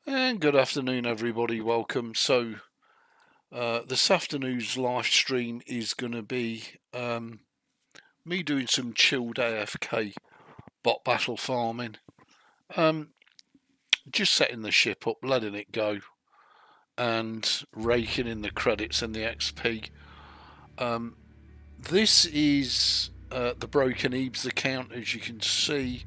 And good afternoon, everybody. Welcome. So, this afternoon's live stream is going to be me doing some chilled AFK bot battle farming. Just setting the ship up, letting it go, and raking in the credits and the XP. This is the broken Ebeez account, as you can see.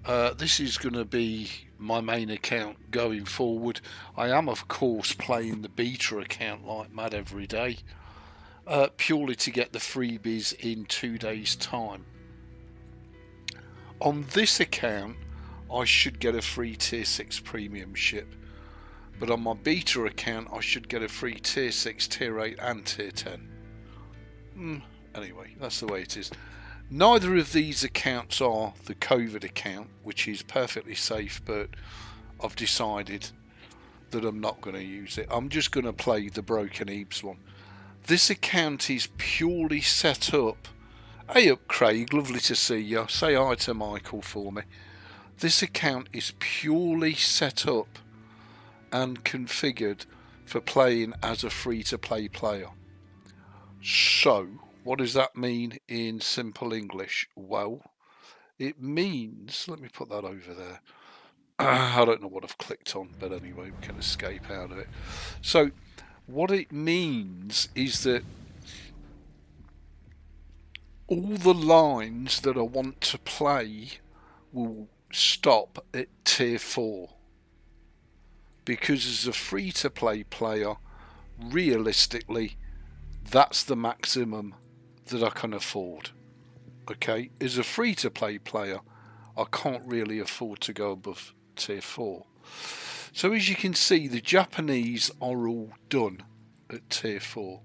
This is going to be my main account going forward. I am, of course, playing the beta account like mad every day, purely to get the freebies in 2 days' time. On this account, I should get a free tier 6 premium ship, but on my beta account, I should get a free tier 6, tier 8 and tier 10. Anyway, that's the way it is. Neither of these accounts are the COVID account, which is perfectly safe, but I've decided that I'm not going to use it. I'm just going to play the broken Ebeez one. This account is purely set up. Hey up, Craig, lovely to see you. Say hi to Michael for me. This account is purely set up and configured for playing as a free-to-play player. So, what does that mean in simple English? Well, it means, let me put that over there. I don't know what I've clicked on, but anyway, we can escape out of it. So, what it means is that all the lines that I want to play will stop at tier 4. Because as a free-to-play player, realistically, that's the maximum that I can afford. Okay, as a free-to-play player, I can't really afford to go above tier 4. So as you can see, the Japanese are all done at tier 4.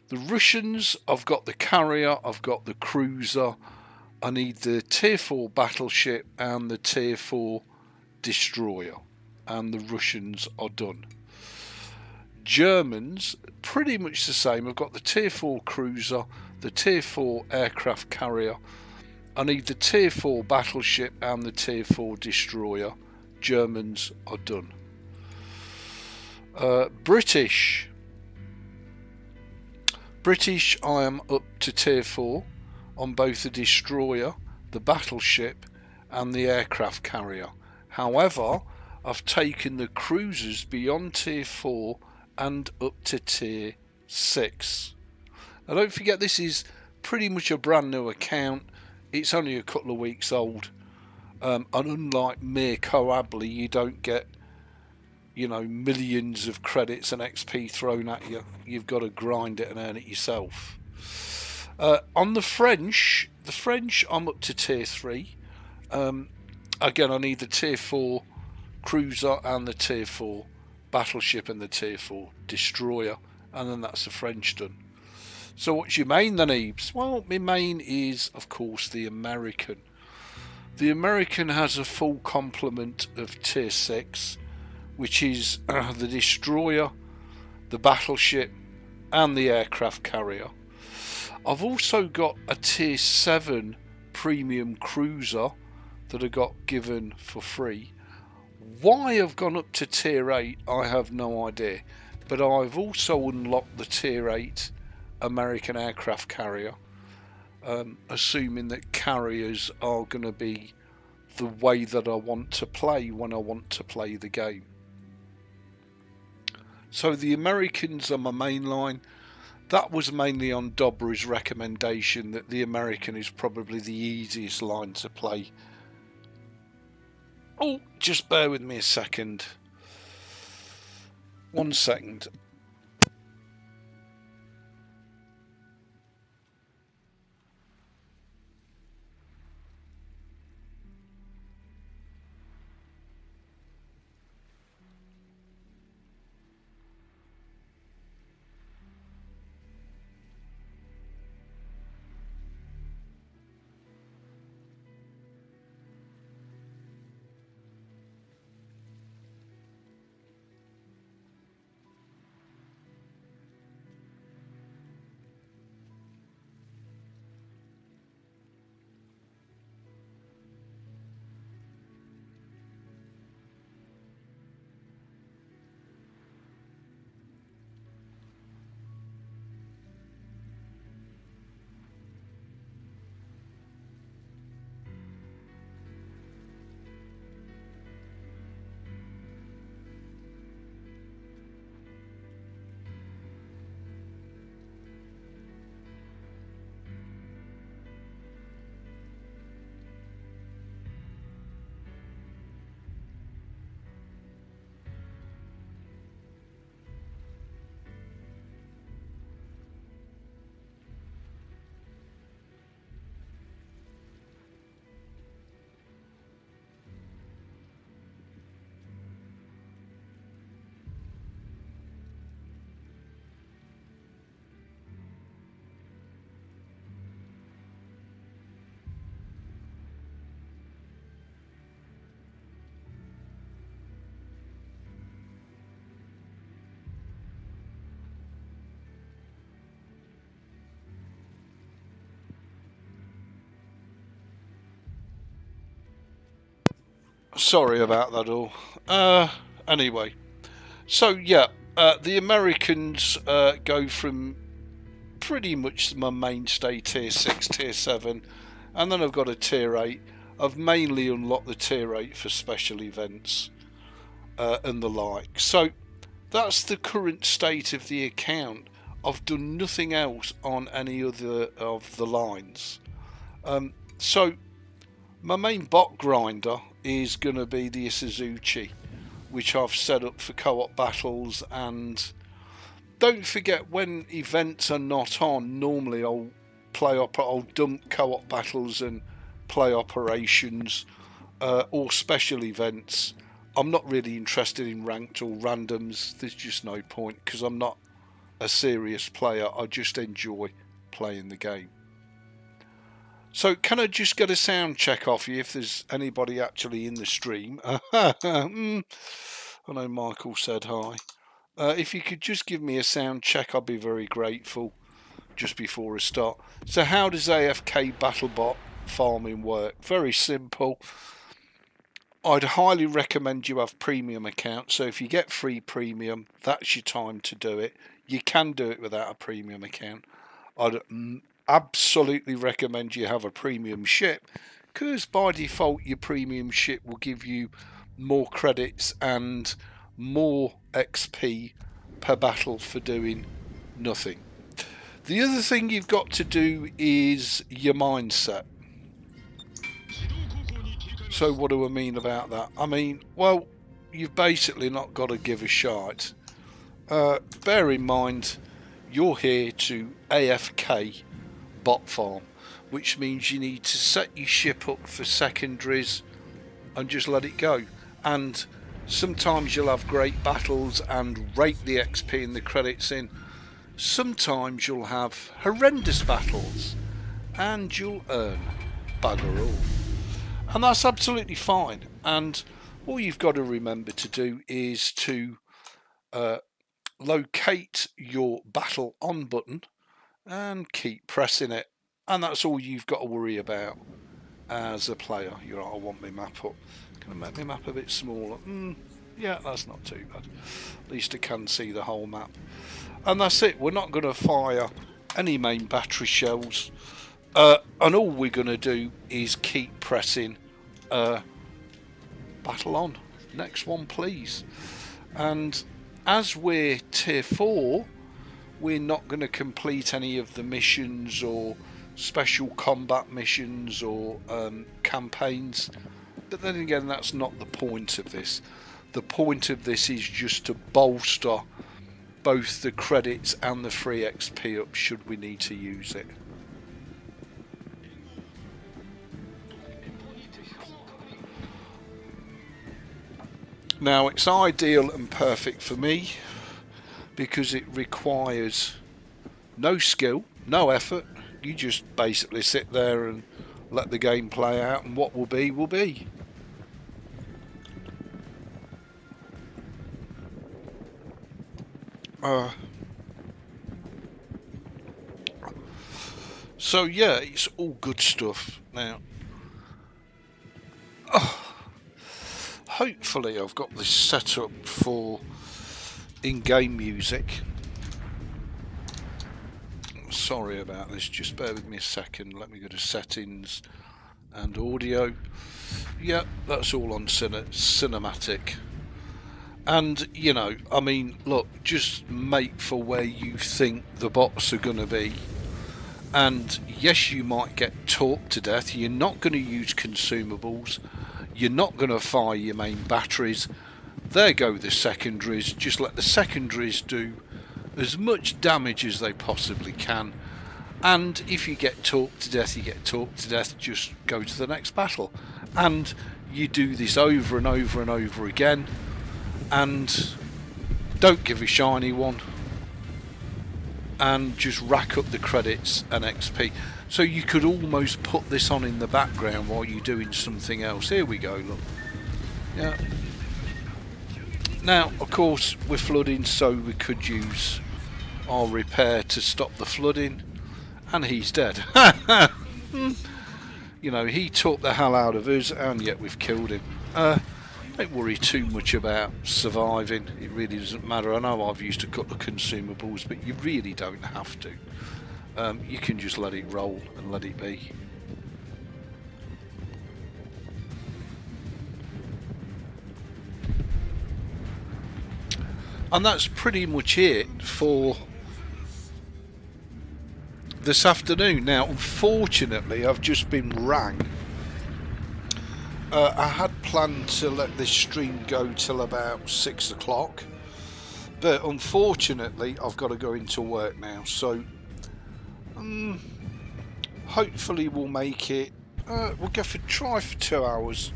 The Russians, I've got the carrier, I've got the cruiser, I need the tier 4 battleship and the tier 4 destroyer, and the Russians are done. Germans, pretty much the same. I've got the tier 4 cruiser, the tier 4 aircraft carrier. I need the tier 4 battleship and the tier 4 destroyer. Germans are done. British, I am up to tier 4 on both the destroyer, the battleship and the aircraft carrier. However, I've taken the cruisers beyond tier 4 and up to tier 6. Now don't forget, this is pretty much a brand new account. It's only a couple of weeks old, and unlike Mirko Abley, you don't get, millions of credits and XP thrown at you. You've got to grind it and earn it yourself. On the French, I'm up to tier 3. Again, I need the tier 4 cruiser and the tier 4 battleship and the tier 4 destroyer, and then that's the French done. So what's your main then, Ebeez? Well, my main is, of course, the American. The American has a full complement of tier 6, which is the destroyer, the battleship and the aircraft carrier. I've also got a tier 7 premium cruiser that I got given for free. Why I've gone up to tier 8, I have no idea, but I've also unlocked the tier 8 American aircraft carrier, assuming that carriers are going to be the way that I want to play when I want to play the game. So the Americans are my main line. That was mainly on Dobra's recommendation that the American is probably the easiest line to play. Oh, just bear with me a second. 1 second. Sorry about that all. Anyway, so yeah, the Americans go from pretty much my mainstay tier 6, tier 7, and then I've got a tier 8. I've mainly unlocked the tier 8 for special events and the like. So that's the current state of the account. I've done nothing else on any other of the lines. So my main bot grinder is going to be the Isuzuchi, which I've set up for co-op battles. And don't forget, when events are not on, normally I'll dump co-op battles and play operations or special events. I'm not really interested in ranked or randoms. There's just no point, because I'm not a serious player. I just enjoy playing the game. So can I just get a sound check off you if there's anybody actually in the stream? I know Michael said hi. If you could just give me a sound check, I'd be very grateful just before I start. So how does AFK BattleBot farming work? Very simple. I'd highly recommend you have premium account. So if you get free premium, that's your time to do it. You can do it without a premium account. I'd absolutely recommend you have a premium ship, because by default your premium ship will give you more credits and more XP per battle for doing nothing. The other thing you've got to do is your mindset. So what do I mean about that? I mean, well, you've basically not got to give a shite. Bear in mind, you're here to AFK bot farm, which means you need to set your ship up for secondaries and just let it go. And sometimes you'll have great battles and rake the XP and the credits in. Sometimes you'll have horrendous battles and you'll earn bugger all. And that's absolutely fine. And all you've got to remember to do is to locate your battle on button and keep pressing it, and that's all you've got to worry about as a player. You're like, I want my map up. Can I make my map a bit smaller? Yeah, that's not too bad. At least I can see the whole map. And that's it. We're not going to fire any main battery shells, and all we're going to do is keep pressing battle on. Next one, please. And as we're tier 4, we're not going to complete any of the missions or special combat missions or campaigns. But then again, that's not the point of this. The point of this is just to bolster both the credits and the free XP up should we need to use it. Now, it's ideal and perfect for me because it requires no skill, no effort. You just basically sit there and let the game play out, and what will be will be. So yeah, it's all good stuff. Now, hopefully I've got this set up for in-game music. Sorry about this, just bear with me a second. Let me go to settings and audio. Yeah, that's all on cinematic. And, you know, I mean, look, just make for where you think the bots are going to be. And yes, you might get torqued to death. You're not going to use consumables. You're not going to fire your main batteries. There go the secondaries. Just let the secondaries do as much damage as they possibly can. And if you get torqued to death, you get torqued to death. Just go to the next battle. And you do this over and over and over again. And don't give a shiny one. And just rack up the credits and XP. So you could almost put this on in the background while you're doing something else. Here we go, look. Yeah. Now, of course, we're flooding, so we could use our repair to stop the flooding. And he's dead. You know, he took the hell out of us, and yet we've killed him. don't worry too much about surviving. It really doesn't matter. I know I've used a couple of consumables, but you really don't have to. You can just let it roll and let it be. And that's pretty much it for this afternoon. Now, unfortunately, I've just been rang. I had planned to let this stream go till about 6 o'clock, but unfortunately I've got to go into work now, so hopefully we'll make it. We'll go for try for 2 hours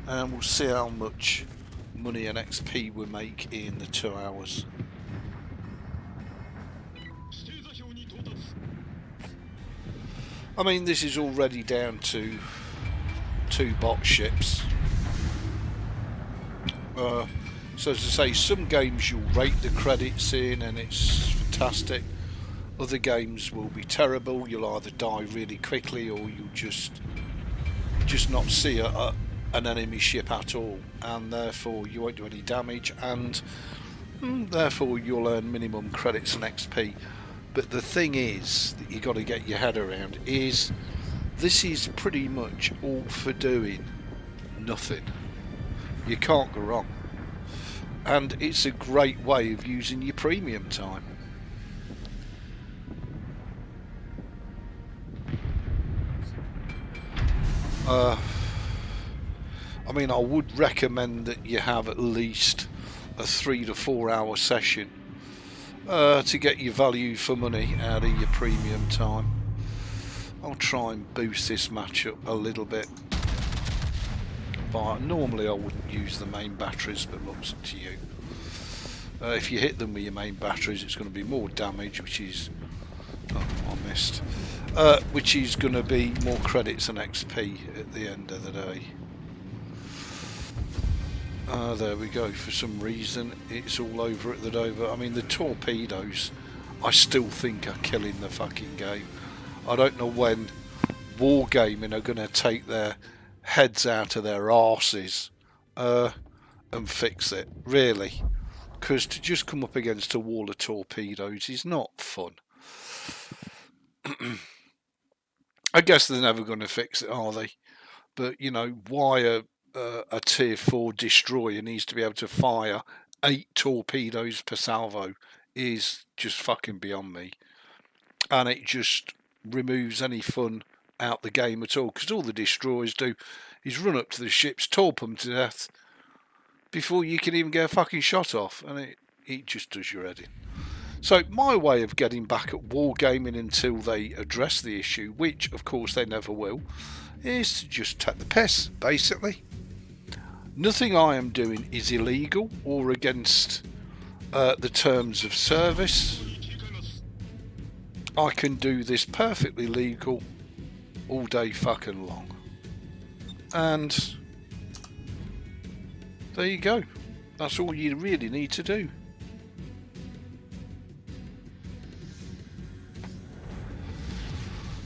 and we'll see how much money and XP we make in the 2 hours. I mean, this is already down to 2 bot ships. So as I say, some games you'll rate the credits in and it's fantastic. Other games will be terrible. You'll either die really quickly or you'll just not see an enemy ship at all, and therefore you won't do any damage, and therefore you'll earn minimum credits and XP. But the thing is that you got to get your head around is this is pretty much all for doing nothing. You can't go wrong. And it's a great way of using your premium time. I mean, I would recommend that you have at least a 3 to 4 hour session to get your value for money out of your premium time. I'll try and boost this match up a little bit. But normally I wouldn't use the main batteries, but look, it's up to you. If you hit them with your main batteries, it's going to be more damage, which is... oh, I missed. Which is going to be more credits and XP at the end of the day. There we go. For some reason, it's all over at the Dover. I mean, the torpedoes, I still think are killing the fucking game. I don't know when Wargaming are going to take their heads out of their arses and fix it, really. Because to just come up against a wall of torpedoes is not fun. I guess they're never going to fix it, are they? But, you know, why a tier 4 destroyer needs to be able to fire 8 torpedoes per salvo is just fucking beyond me. And it just removes any fun out the game at all, because all the destroyers do is run up to the ships, torp them to death before you can even get a fucking shot off, and it just does your head in. So my way of getting back at wargaming until they address the issue, which of course they never will, is to just take the piss, basically. Nothing I am doing is illegal or against the terms of service. I can do this perfectly legal all day fucking long. And there you go. That's all you really need to do.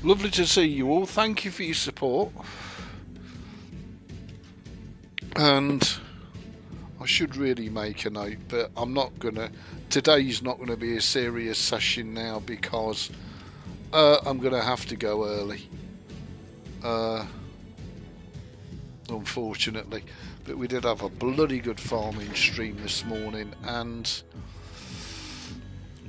Lovely to see you all. Thank you for your support. And I should really make a note, but I'm not gonna. Today's not going to be a serious session now because I'm going to have to go early. Unfortunately, but we did have a bloody good farming stream this morning, and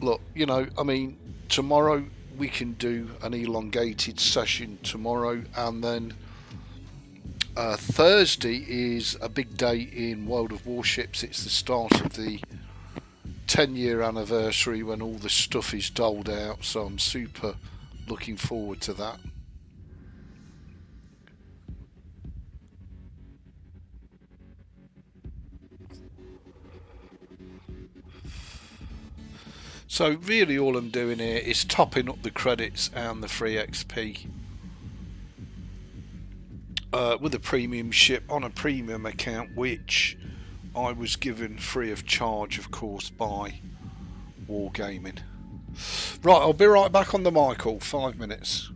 look, you know, I mean, tomorrow we can do an elongated session tomorrow, and then Thursday is a big day in World of Warships. It's the start of the 10-year anniversary when all the stuff is doled out, so I'm super looking forward to that. So really all I'm doing here is topping up the credits and the free XP with a premium ship on a premium account, which I was given free of charge, of course, by Wargaming. Right, I'll be right back on the mic, all 5 minutes.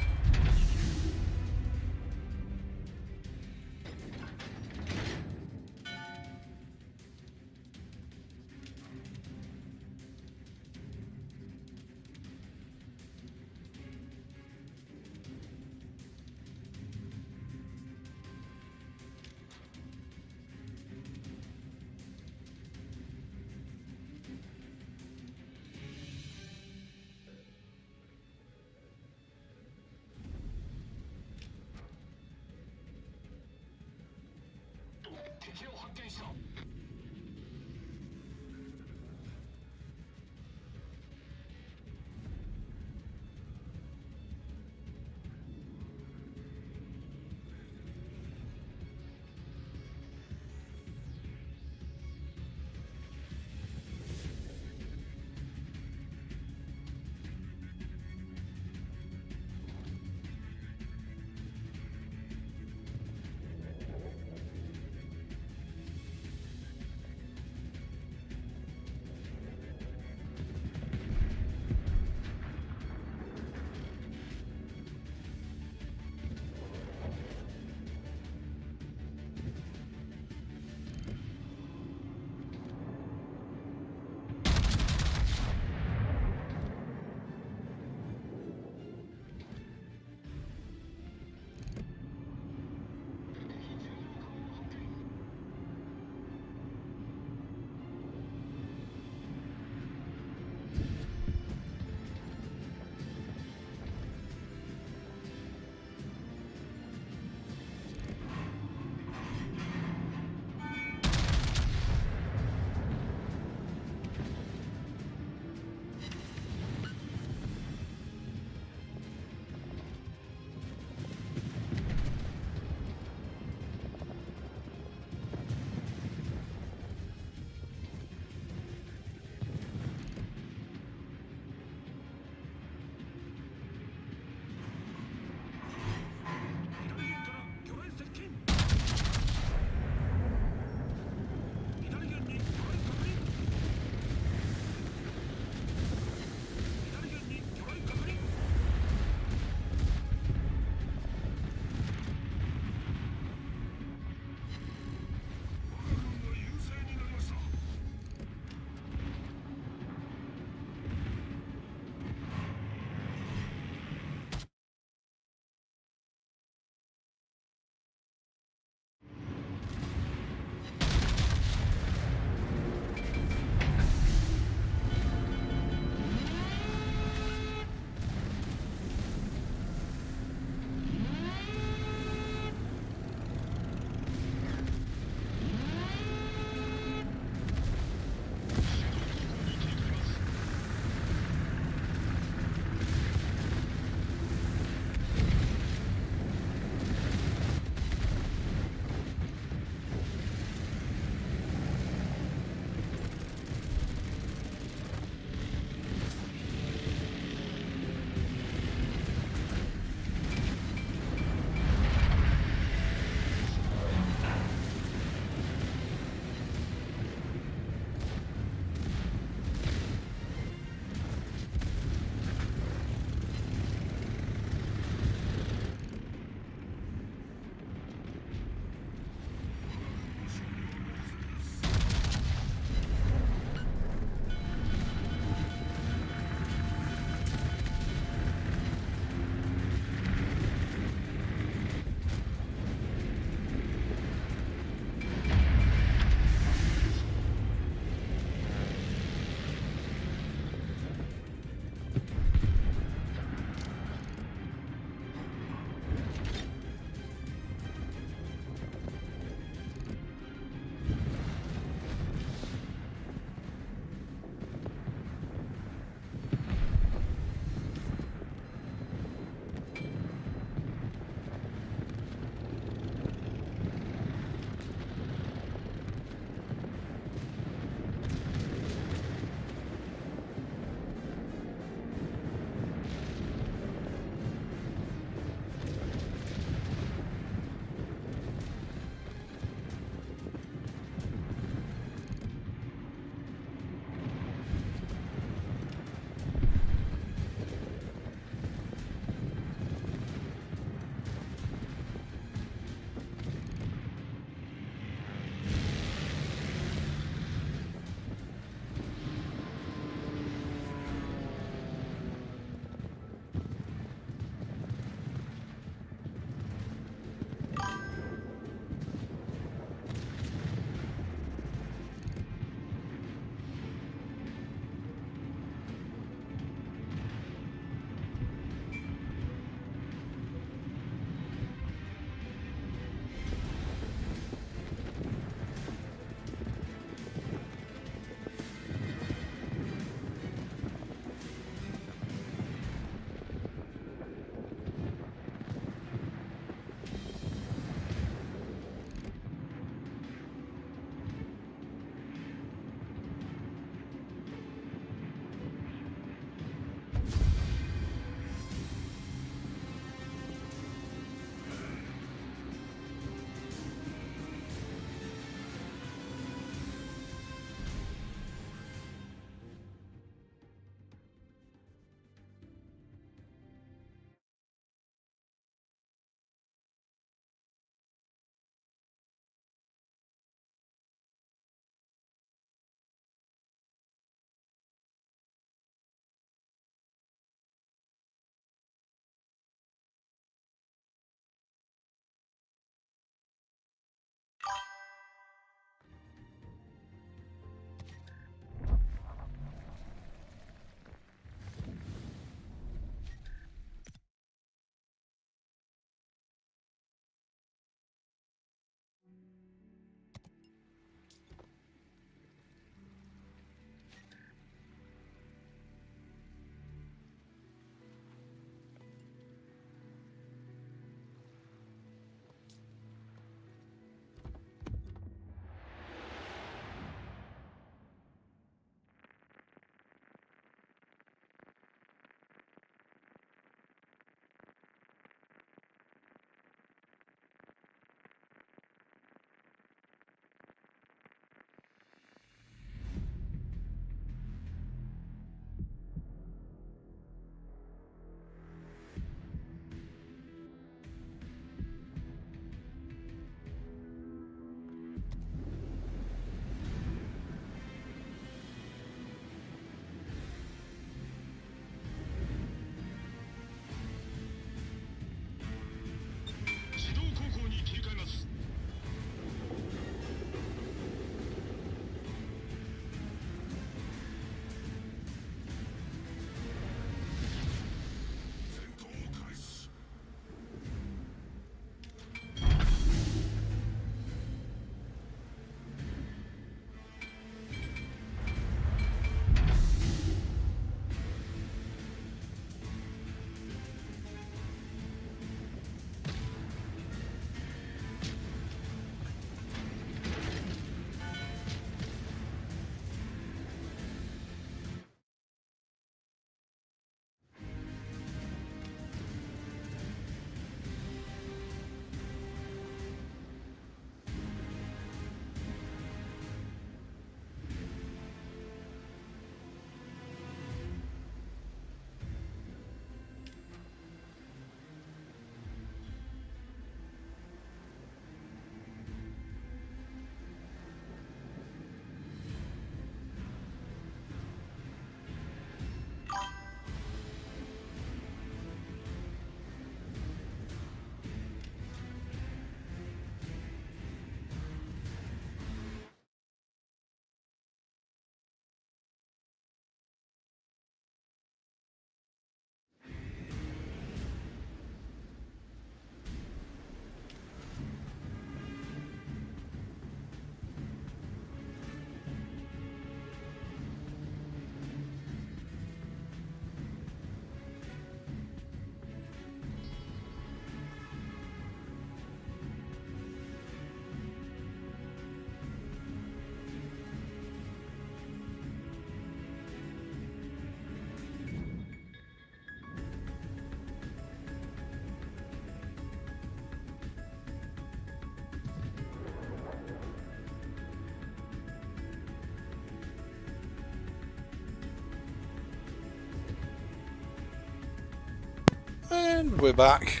And we're back.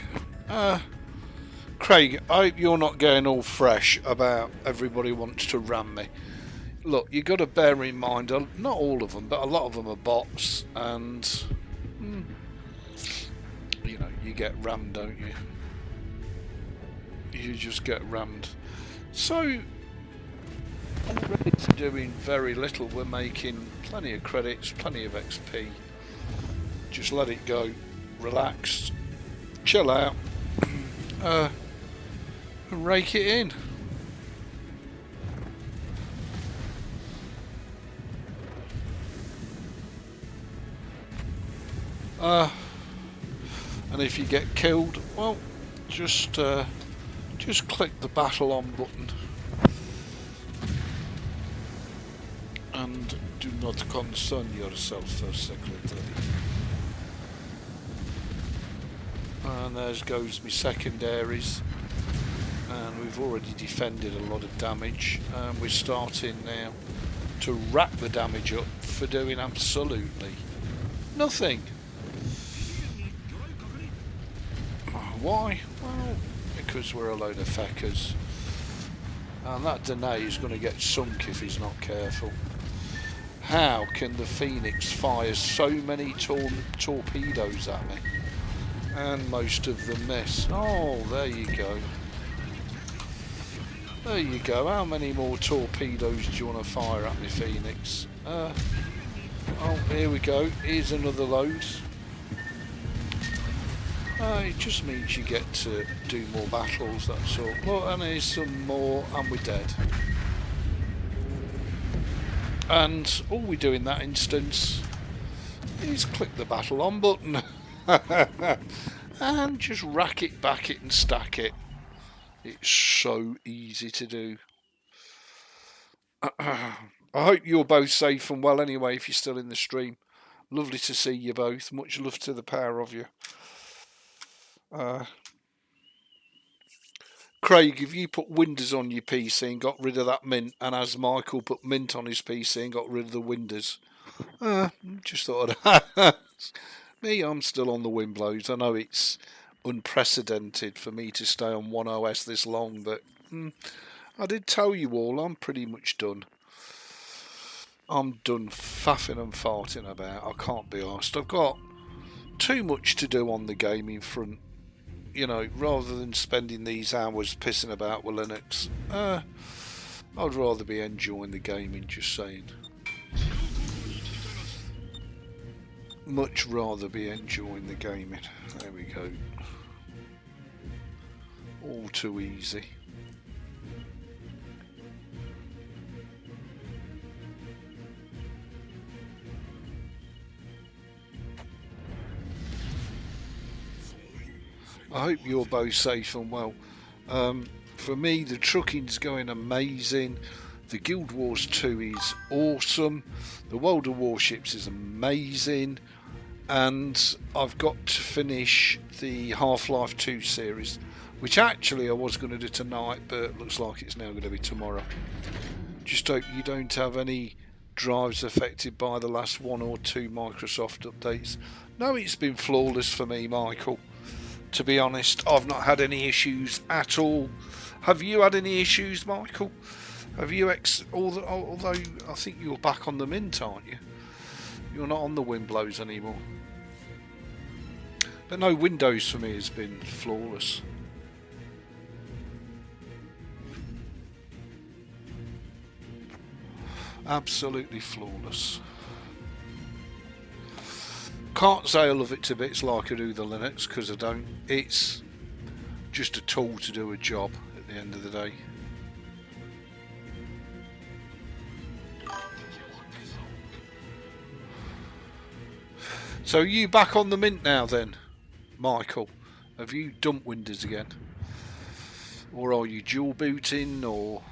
Craig, I hope you're not getting all fresh about everybody wants to ram me. Look, you got to bear in mind, not all of them, but a lot of them are bots, and you know, you get rammed, don't you? You just get rammed. So, already doing very little. We're making plenty of credits, plenty of XP. Just let it go, relax, chill out, and rake it in. And if you get killed, well, just click the battle on button and do not concern yourself, First Secretary. And there goes my secondaries, and we've already defended a lot of damage, and we're starting now to rack the damage up for doing absolutely nothing. Why? Well, because we're a load of feckers, and that Danae is going to get sunk if he's not careful. How can the Phoenix fire so many torpedoes at me? And most of them miss. Oh, there you go. There you go. How many more torpedoes do you want to fire at me, Phoenix? Oh, here we go. Here's another load. It just means you get to do more battles, that's all. Look, and here's some more, and we're dead. And all we do in that instance is click the battle on button and just rack it, back it and stack it. It's so easy to do. I hope you're both safe and well anyway if you're still in the stream. Lovely to see you both. Much love to the pair of you. Craig, if you put Windows on your PC and got rid of that Mint, and as Michael put Mint on his PC and got rid of the Windows, just thought me, I'm still on the Winblows. I know it's unprecedented for me to stay on one OS this long, but I did tell you all I'm pretty much done. I'm done faffing and farting about. I can't be arsed. I've got too much to do on the gaming front. You know, rather than spending these hours pissing about with Linux, I'd rather be enjoying the gaming, just saying. Much rather be enjoying the gaming. There we go. All too easy. I hope you're both safe and well. For me, the trucking's going amazing. The Guild Wars 2 is awesome. The World of Warships is amazing. And I've got to finish the Half-Life 2 series, which actually I was going to do tonight, but looks like it's now going to be tomorrow. Just hope you don't have any drives affected by the last 1 or 2 Microsoft updates. No, it's been flawless for me, Michael. To be honest, I've not had any issues at all. Have you had any issues, Michael? Have you although I think you're back on the Mint, aren't you? You're not on the Winblows anymore. But no, Windows for me has been flawless. Absolutely flawless. Can't say I love it to bits like I do the Linux, because I don't. It's just a tool to do a job at the end of the day. So are you back on the Mint now then, Michael? Have you dumped Windows again? Or are you dual booting, or...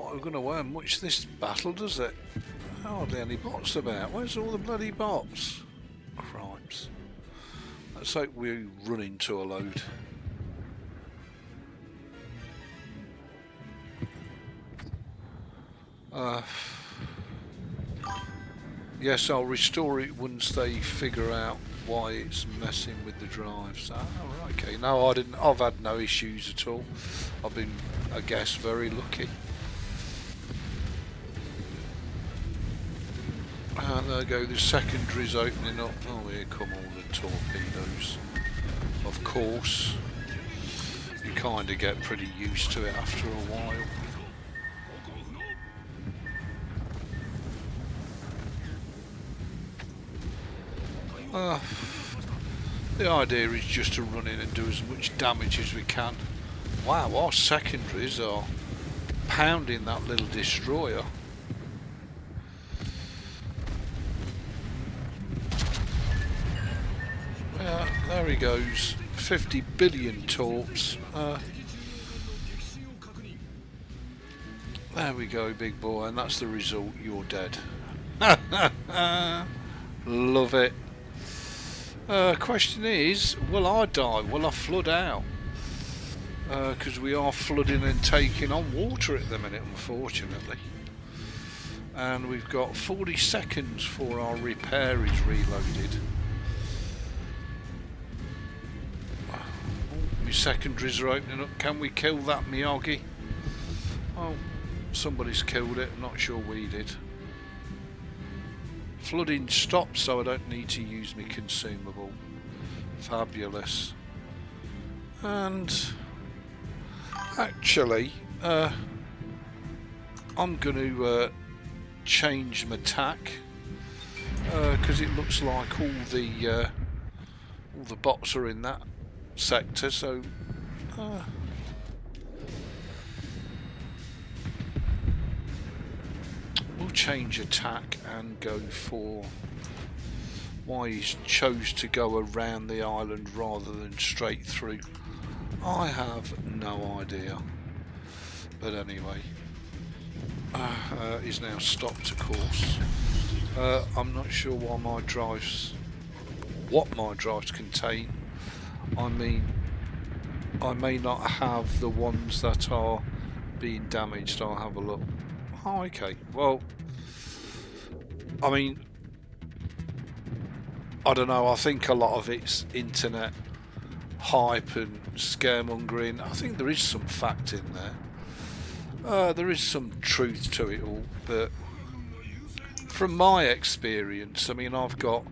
like we're going to earn much this battle, does it? Hardly any bots about. Where's all the bloody bots? Cripes. Let's hope we run into a load. Yes, I'll restore it once they figure out why it's messing with the drives. Ah, right, okay. No, I didn't. I've had no issues at all. I've been, I guess, very lucky. And there we go. The secondary's opening up. Oh, here come all the torpedoes. Of course, you kind of get pretty used to it after a while. The idea is just to run in and do as much damage as we can. Wow, our secondaries are pounding that little destroyer. Yeah, there he goes. 50 billion torps. There we go, big boy, and that's the result. You're dead. Love it. Question is, will I die? Will I flood out? Because we are flooding and taking on water at the minute, unfortunately. And we've got 40 seconds for our repair is reloaded. Oh, my secondaries are opening up. Can we kill that Miyagi? Oh, somebody's killed it. I'm not sure we did. Flooding stopped, so I don't need to use my consumable. Fabulous. And actually, I'm going to change my tack because it looks like all the bots are in that sector. So. We'll change attack and go for why he chose to go around the island rather than straight through. I have no idea. But anyway, he's now stopped, of course. I'm not sure what my drives contain. I mean, I may not have the ones that are being damaged. I'll have a look. Oh, okay. Well, I mean, I don't know. I think a lot of it's internet hype and scaremongering. I think there is some fact in there. There is some truth to it all. But from my experience, I mean, I've got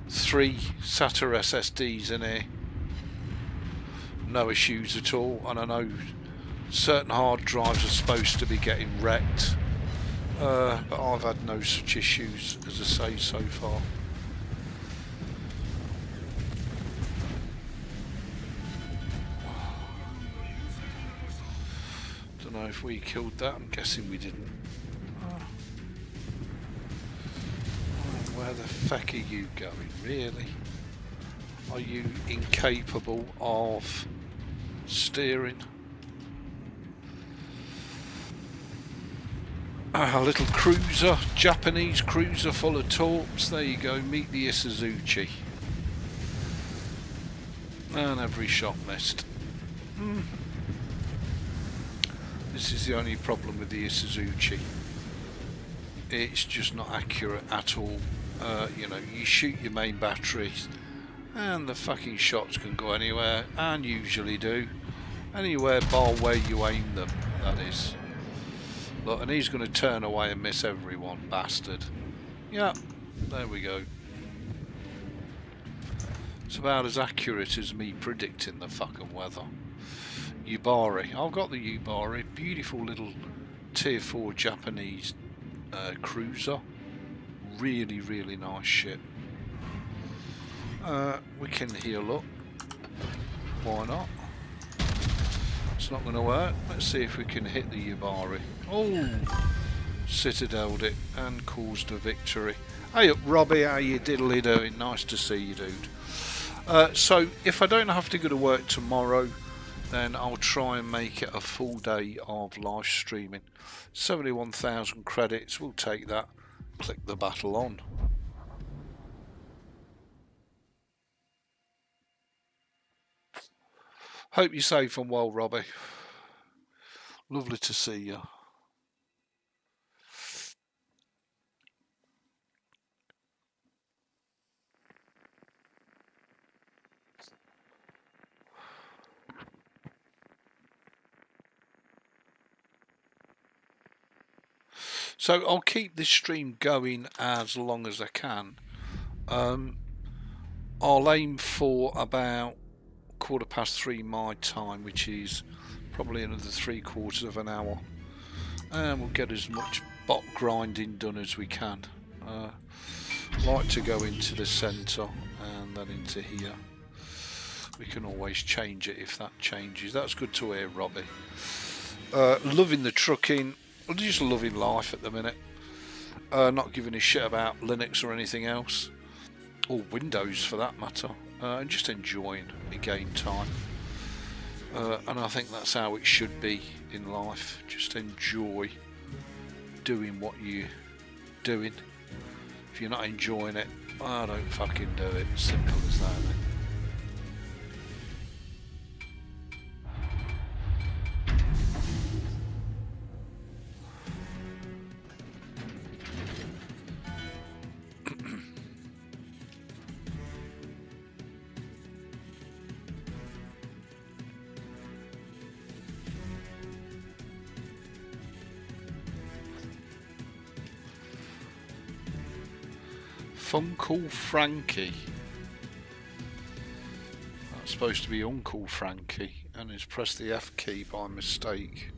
3 SATA SSDs in here. No issues at all. And I know certain hard drives are supposed to be getting wrecked. But I've had no such issues, as I say, so far. Don't know if we killed that. I'm guessing we didn't. Where the feck are you going, really? Are you incapable of steering? A little cruiser, Japanese cruiser full of torps. There you go, meet the Isuzuchi. And every shot missed. This is the only problem with the Isuzuchi. It's just not accurate at all. You know, you shoot your main batteries and the fucking shots can go anywhere, and usually do. Anywhere bar where you aim them, that is. Look, and he's going to turn away and miss everyone, bastard. Yeah, there we go. It's about as accurate as me predicting the fucking weather. Yubari. I've got the Yubari. Beautiful little tier 4 Japanese cruiser. Really, really nice ship. We can heal up. Why not? It's not going to work. Let's see if we can hit the Yubari. Oh! Citadel'd it and caused a victory. Hey up, Robbie, how you diddly doing? Nice to see you, dude. So, if I don't have to go to work tomorrow, then I'll try and make it a full day of live streaming. 71,000 credits, we'll take that. Click the battle on. Hope you're safe and well, Robbie. Lovely to see you. So I'll keep this stream going as long as I can. I'll aim for about 3:15 my time, which is probably another 3/4 of an hour, and we'll get as much bot grinding done as we can. Like to go into the centre and then into here. We can always change it if that changes. That's good to hear, Robbie. Loving the trucking, just loving life at the minute. Not giving a shit about Linux or anything else, or Windows for that matter. And just enjoying the game time. And I think that's how it should be in life. Just enjoy doing what you're doing. If you're not enjoying it, I don't fucking do it. Simple as that. Uncle Frankie. That's supposed to be Uncle Frankie, and he's pressed the F key by mistake.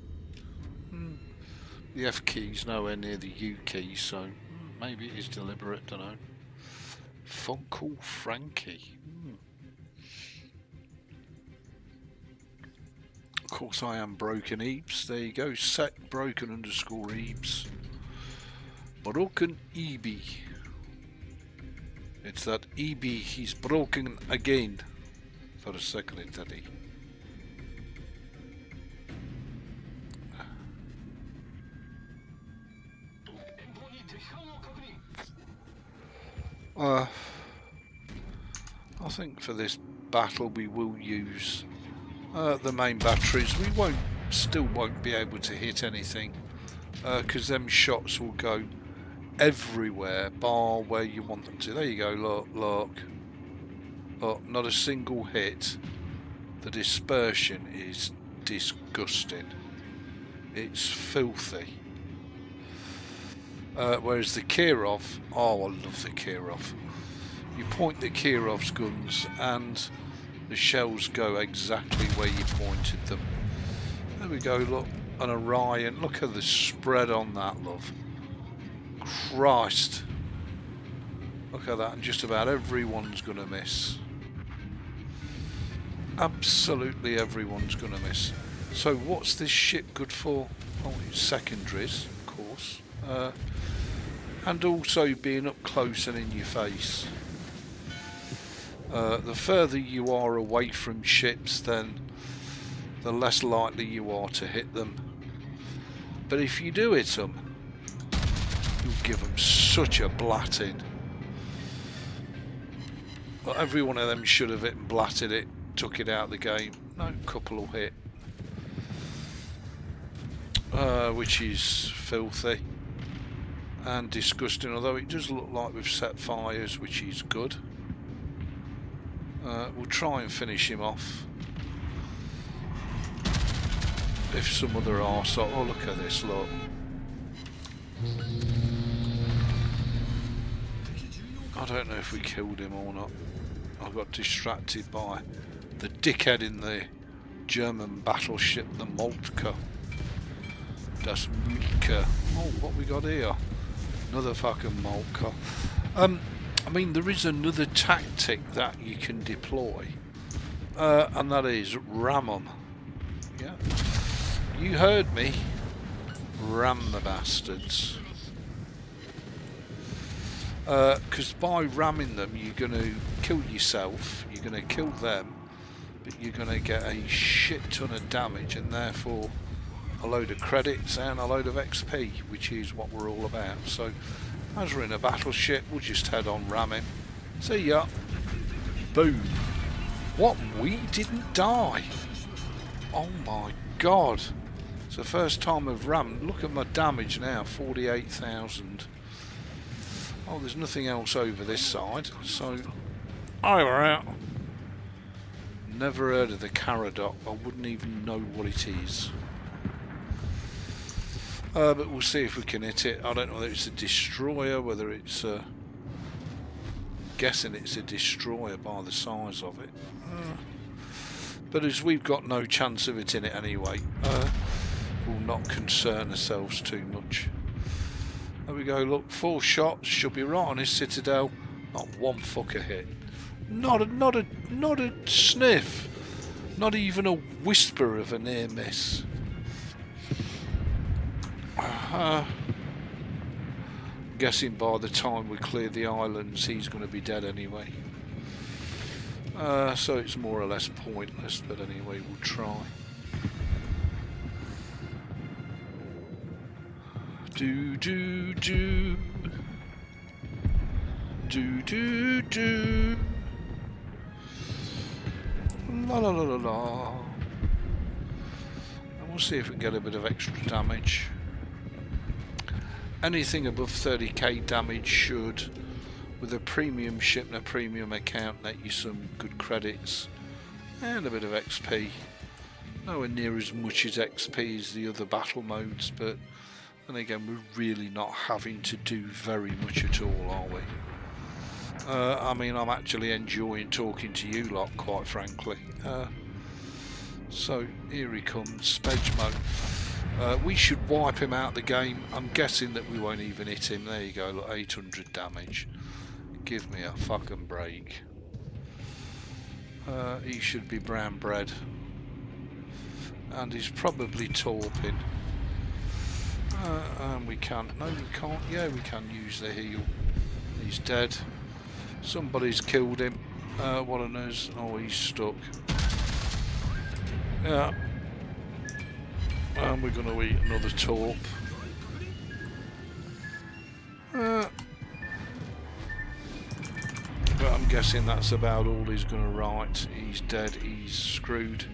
The F key's nowhere near the U key, so maybe it is deliberate, don't know. Uncle Frankie. Of course I am Broken Ebeez. There you go, set broken_Ebeez. Broken Ebeez. It's that Ebeez, he's broken again for a second entity. I think for this battle we will use the main batteries. We still won't be able to hit anything because them shots will go everywhere bar where you want them to. There you go, look. Not a single hit. The dispersion is disgusting. It's filthy. Whereas the Kirov, oh, I love the Kirov. You point the Kirov's guns and the shells go exactly where you pointed them. There we go, look, an Orion. Look at the spread on that, love. Christ, look at that, and just about everyone's gonna miss. Absolutely everyone's gonna miss. So what's this shit good for? Oh, it's secondaries, of course, and also being up close and in your face. The further you are away from ships, then the less likely you are to hit them. But if you do hit them, you'll give them such a blatting. Well, every one of them should have hit and blatted it, took it out of the game. No, couple will hit. Which is filthy and disgusting, although it does look like we've set fires, which is good. We'll try and finish him off. If some other arsehole... Oh, look at this, look. I don't know if we killed him or not. I got distracted by the dickhead in the German battleship, the Moltke. Das Moltke. Oh, what we got here? Another fucking Moltke. I mean, there is another tactic that you can deploy, and that is ram them. Yeah, you heard me. Ram the bastards. Because by ramming them, you're going to kill yourself, you're going to kill them, but you're going to get a shit ton of damage and therefore a load of credits and a load of XP, which is what we're all about. So as we're in a battleship, we'll just head on ramming. See ya. Boom. What? We didn't die. Oh my god. It's the first time I've rammed. Look at my damage now, 48,000. Oh, there's nothing else over this side, so over out. Never heard of the Caradoc. I wouldn't even know what it is. But we'll see if we can hit it. I don't know whether it's a destroyer, whether it's a... guessing it's a destroyer by the size of it. But as we've got no chance of hitting it anyway, we'll not concern ourselves too much. There we go, look, 4 shots, should be right on his citadel. Not one fucker hit. Not a sniff. Not even a whisper of a near miss. Guessing by the time we clear the islands, he's going to be dead anyway. So it's more or less pointless, but anyway, we'll try. Do do do do do do la la la la la. And we'll see if we can get a bit of extra damage. Anything above 30k damage should, with a premium ship and a premium account, net you some good credits and a bit of XP. Nowhere near as much as XP as the other battle modes, but then again, we're really not having to do very much at all, are we? I mean, I'm actually enjoying talking to you lot, quite frankly. So here he comes, Spedgmo. We should wipe him out the game. I'm guessing that we won't even hit him. There you go, look, 800 damage. Give me a fucking break. He should be brown bread. And he's probably torping. And we can't. No, we can't. Yeah, we can use the heal. He's dead. Somebody's killed him. What on earth? Oh, he's stuck. Yeah. And we're going to eat another torp. But I'm guessing that's about all he's going to write. He's dead. He's screwed.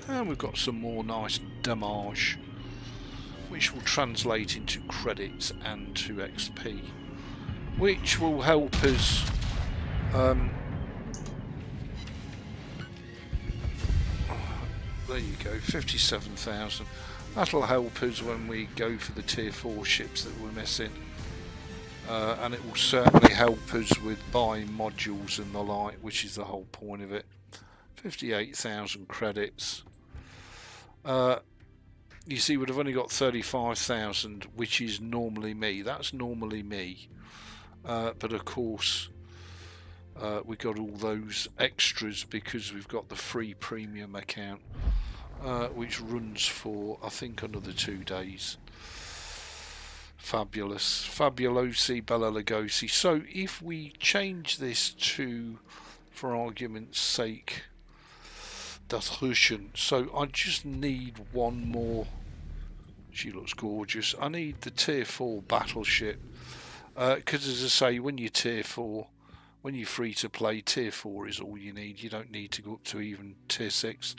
And we've got some more nice damage, which will translate into credits and to XP, which will help us there you go, 57,000. That'll help us when we go for the tier 4 ships that we're missing, and it will certainly help us with buying modules and the like, which is the whole point of it. 58,000 credits. You see, we'd have only got 35,000, which is normally me. That's normally me. But of course, we got all those extras because we've got the free premium account, which runs for, I think, another 2 days. Fabulous. Fabulosi, Bella Lugosi. So if we change this to, for argument's sake, Das Russian. So I just need one more. She looks gorgeous. I need the tier 4 battleship. Because as I say, when you're tier 4, when you're free to play, tier 4 is all you need. You don't need to go up to even tier 6.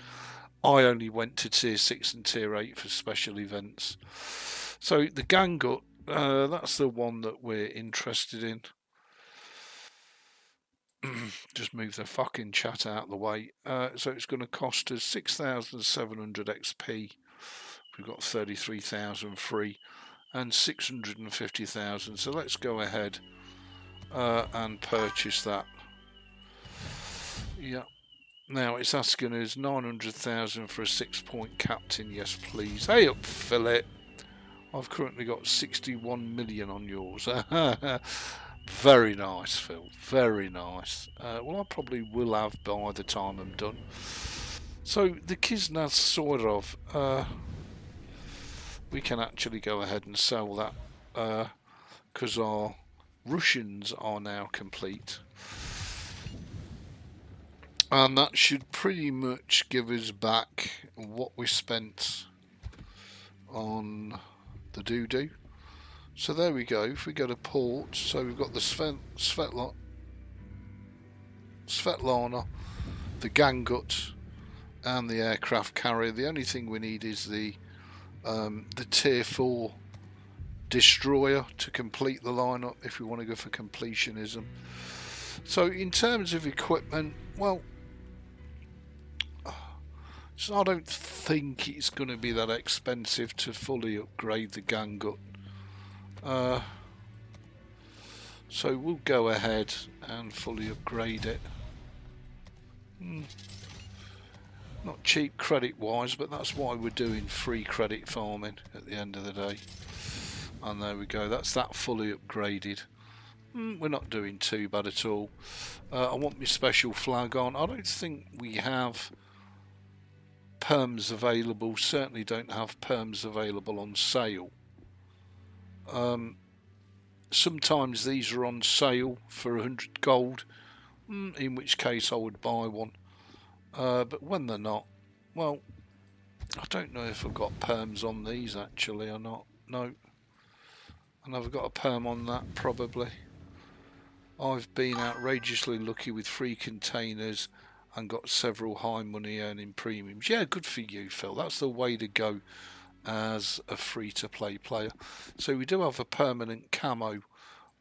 I only went to tier 6 and tier 8 for special events. So the Gangut, that's the one that we're interested in. Just move the fucking chat out of the way. So it's going to cost us 6,700 XP. We've got 33,000 free and 650,000. So let's go ahead and purchase that. Yeah. Now it's asking us 900,000 for a 6-point captain. Yes, please. Hey up, Philip. I've currently got 61 million on yours. Very nice, Phil. Very nice. Well, I probably will have by the time I'm done. So the Kisnaz Sorov, we can actually go ahead and sell that because our Russians are now complete. And that should pretty much give us back what we spent on the doo-doo. So there we go. If we go to port, so we've got the Svetlana, the Gangut, and the aircraft carrier. The only thing we need is the tier 4 destroyer to complete the lineup if we want to go for completionism. So in terms of equipment, well, so I don't think it's going to be that expensive to fully upgrade the Gangut. So we'll go ahead and fully upgrade it. Not cheap credit wise, but that's why we're doing free credit farming at the end of the day. And there we go, that's that fully upgraded. We're not doing too bad at all. I want my special flag on. I don't think we have perms available, certainly don't have perms available on sale. Sometimes these are on sale for 100 gold, in which case I would buy one. But when they're not, well, I don't know if I've got perms on these actually or not. No. And I've got a perm on that probably. I've been outrageously lucky with free containers and got several high money earning premiums. Yeah, good for you, Phil. That's the way to go as a free to play player. So we do have a permanent camo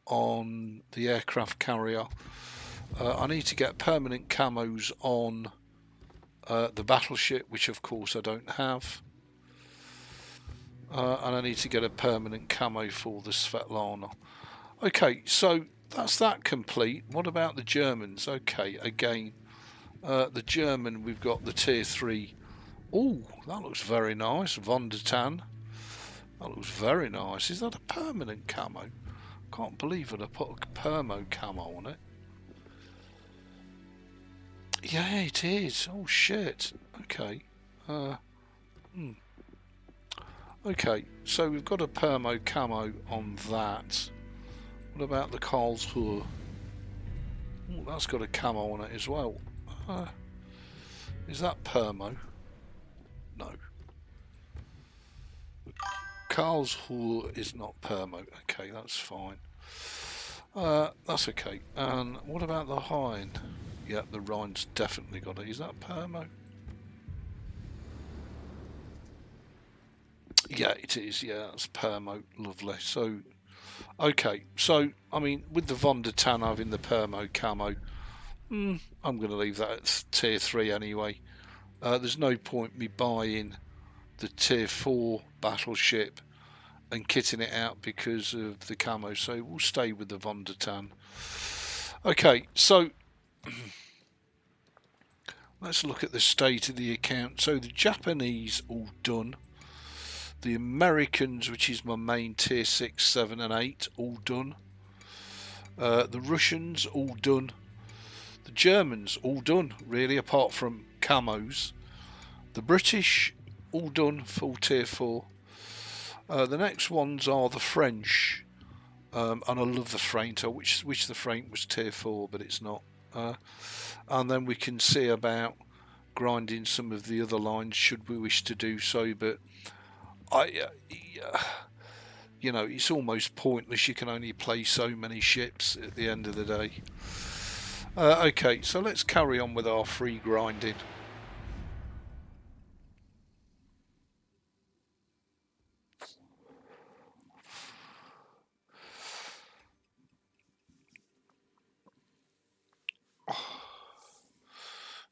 on the aircraft carrier. I need to get permanent camos on the battleship, which of course I don't have. And I need to get a permanent camo for the Svetlana. Okay, so that's that complete. What about the Germans? Okay, again, the German, we've got the tier 3. Oh, that looks very nice. Von der Tan. That looks very nice. Is that a permanent camo? Can't believe it. I put a permo camo on it. Yeah, it is. Oh shit. Okay. Okay, so we've got a permo camo on that. What about the Karlsruhe? Oh, that's got a camo on it as well. Is that permo? No. Karlsruhe is not permo. Okay, that's fine. That's okay. And what about the Rhine? Yeah, the Rhine's definitely got it. Is that permo? Yeah, it is. Yeah, that's permo. Lovely. So, okay. So, I mean, with the Von der Tan having the permo camo, I'm going to leave that at tier 3 anyway. There's no point me buying the tier 4 battleship and kitting it out because of the camo, so we'll stay with the Von der Tan. Okay, so let's look at the state of the account. So the Japanese all done, the Americans, which is my main tier 6, 7 and 8, all done, the Russians all done, the Germans all done really apart from camos, the British all done, full tier 4. The next ones are the French, and I love the French. I wish the French was tier 4, but it's not. And then we can see about grinding some of the other lines should we wish to do so, but you know, it's almost pointless. You can only play so many ships at the end of the day. Okay, so let's carry on with our free grinding.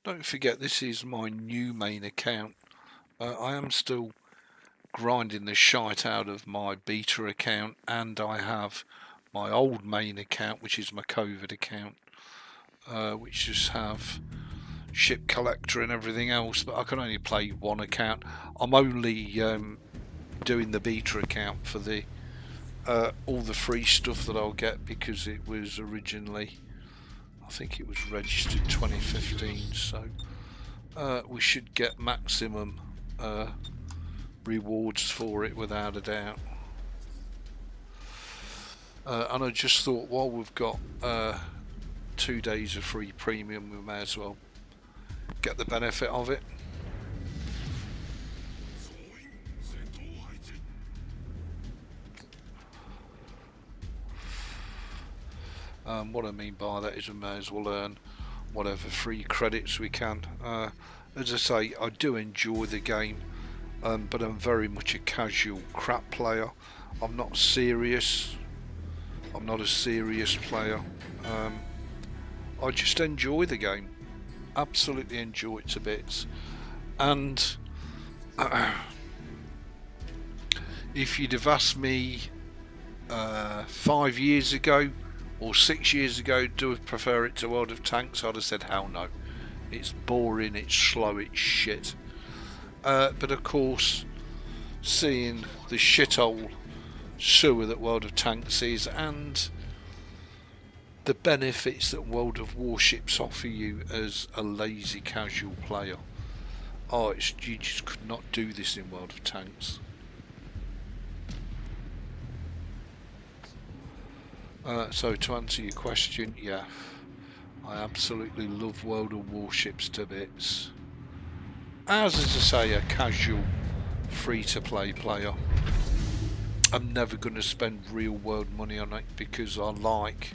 Don't forget, this is my new main account. I am still grinding the shite out of my beta account, and I have my old main account, which is my COVID account, which just have ship collector and everything else, but I can only play one account. I'm only doing the beta account for the all the free stuff that I'll get, because it was originally, I think it was registered 2015, so we should get maximum rewards for it without a doubt. And I just thought, while we've got 2 days of free premium, we may as well get the benefit of it. What I mean by that is we may as well earn whatever free credits we can. As I say, I do enjoy the game, but I'm very much a casual crap player. I'm not serious. I'm not a serious player. I just enjoy the game. Absolutely enjoy it to bits. And if you'd have asked me 5 years ago or 6 years ago, do I prefer it to World of Tanks, I'd have said hell no. It's boring, it's slow, it's shit. But of course, seeing the shithole sewer that World of Tanks is, and the benefits that World of Warships offer you as a lazy casual player, you just could not do this in World of Tanks. So to answer your question, yeah, I absolutely love World of Warships to bits. As I say, a casual free-to-play player. I'm never going to spend real world money on it because I like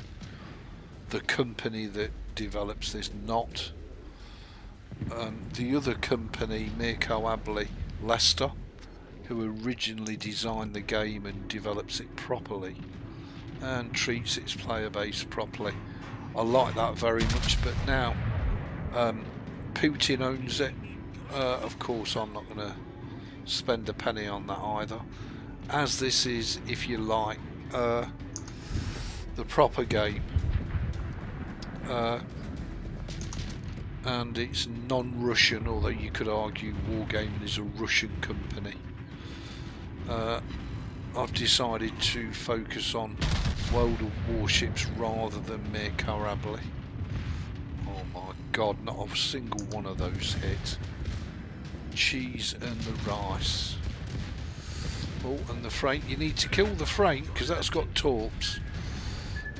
the company that develops this, not the other company, Mirko Abley, Leicester, who originally designed the game and develops it properly and treats its player base properly. I like that very much, but now Putin owns it. Of course I'm not going to spend a penny on that either, as this is, if you like, the proper game, and it's non-Russian, although you could argue Wargaming is a Russian company. I've decided to focus on World of Warships rather than Mirko Abley. Oh my god, not a single one of those hit. Cheese and the rice. Oh, and the Frank, you need to kill the Frank because that's got torps.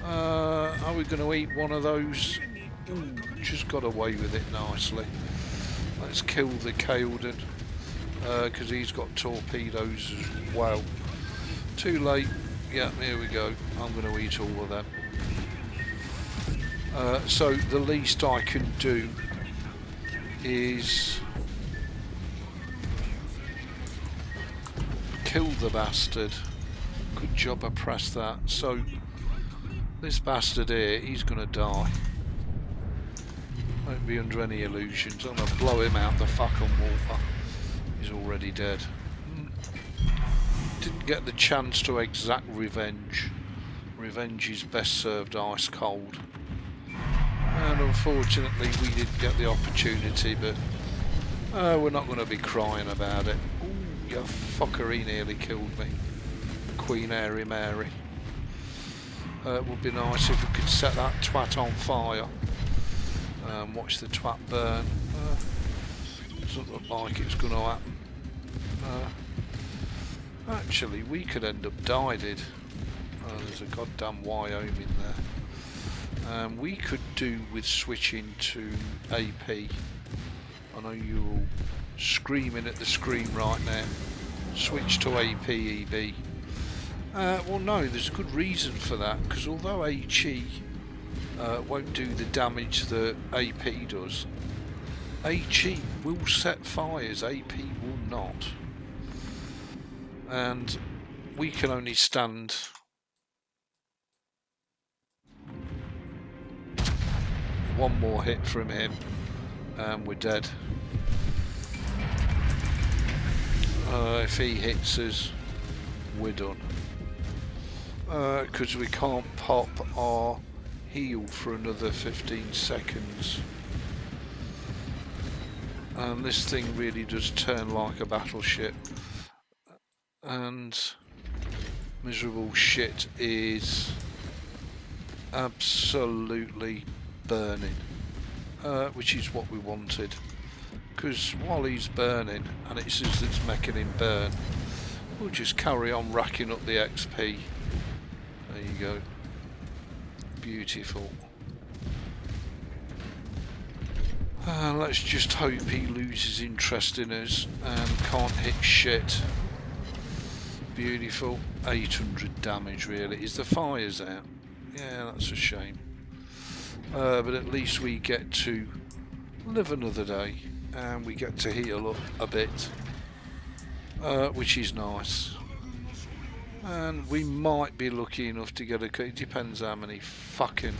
Are we going to eat one of those? Ooh, just got away with it nicely. Let's kill the Kael'dan because he's got torpedoes as well. Too late. Yeah, here we go. I'm going to eat all of them. So the least I can do is kill the bastard. Good job I pressed that. So this bastard here, he's going to die. Won't be under any illusions. I'm going to blow him out the fucking water. He's already dead. Didn't get the chance to exact revenge. Revenge is best served ice cold. And unfortunately we didn't get the opportunity, but we're not going to be crying about it. Ooh, you fucker, he nearly killed me. Queen Airy Mary. It would be nice if we could set that twat on fire. Watch the twat burn. Doesn't look like it's going to happen. Actually, we could end up dyed. There's a goddamn Wyoming there. We could do with switching to AP. I know you're all screaming at the screen right now. Switch to AP EB. Well, no, there's a good reason for that, because although HE won't do the damage that AP does, HE will set fires, AP will not. And we can only stand one more hit from him and we're dead. If he hits us, we're done. Because we can't pop our heal for another 15 seconds. And this thing really does turn like a battleship. And miserable shit is absolutely burning, which is what we wanted, because while he's burning and it's us that's making him burn, we'll just carry on racking up the XP. There you go. Beautiful. Let's just hope he loses interest in us and can't hit shit. Beautiful. 800 damage really. Is the fires out? Yeah, that's a shame. But at least we get to live another day and we get to heal up a bit, which is nice. And we might be lucky enough to get a... It depends how many fucking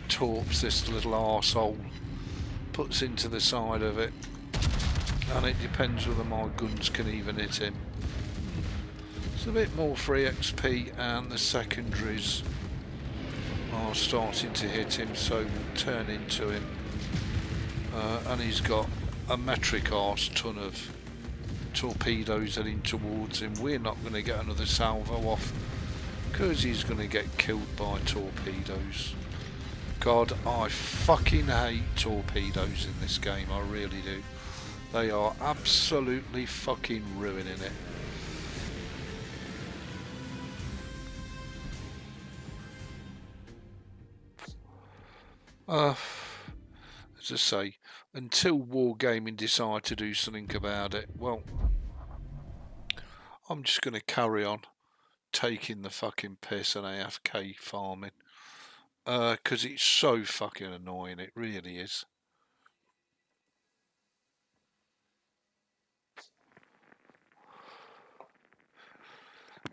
torps this little arsehole puts into the side of it, and it depends whether my guns can even hit him. It's a bit more free XP and the secondaries are starting to hit him, so we'll turn into him. And he's got a metric arse ton of torpedoes heading towards him. We're not going to get another salvo off because he's going to get killed by torpedoes. God, I fucking hate torpedoes in this game, I really do. They are absolutely fucking ruining it. As I say, until Wargaming decide to do something about it, well, I'm just going to carry on taking the fucking piss and AFK farming. Because it's so fucking annoying, it really is.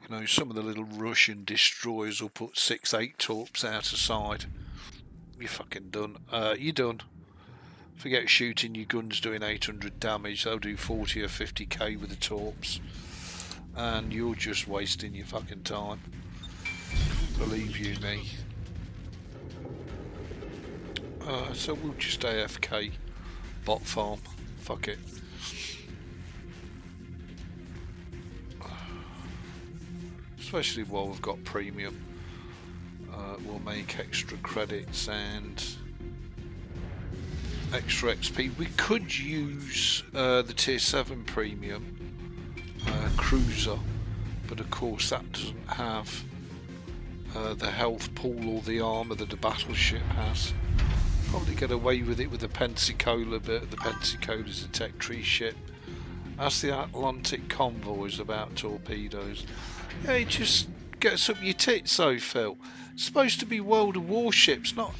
You know, some of the little Russian destroyers will put 6-8 torps out of side. You're fucking done. You're done. Forget shooting your guns doing 800 damage, they'll do 40 or 50k with the torps. And you're just wasting your fucking time. Believe you me. So we'll just AFK bot farm. Fuck it. Especially while we've got premium. We'll make extra credits and extra XP. We could use the tier 7 premium cruiser, but of course that doesn't have the health pool or the armour that a battleship has. Probably get away with it with the Pensacola, but the Pensacola is a tech tree ship. Ask the Atlantic convoys about torpedoes. Yeah, it just gets up your tits though, Phil. It's supposed to be World of Warships, not...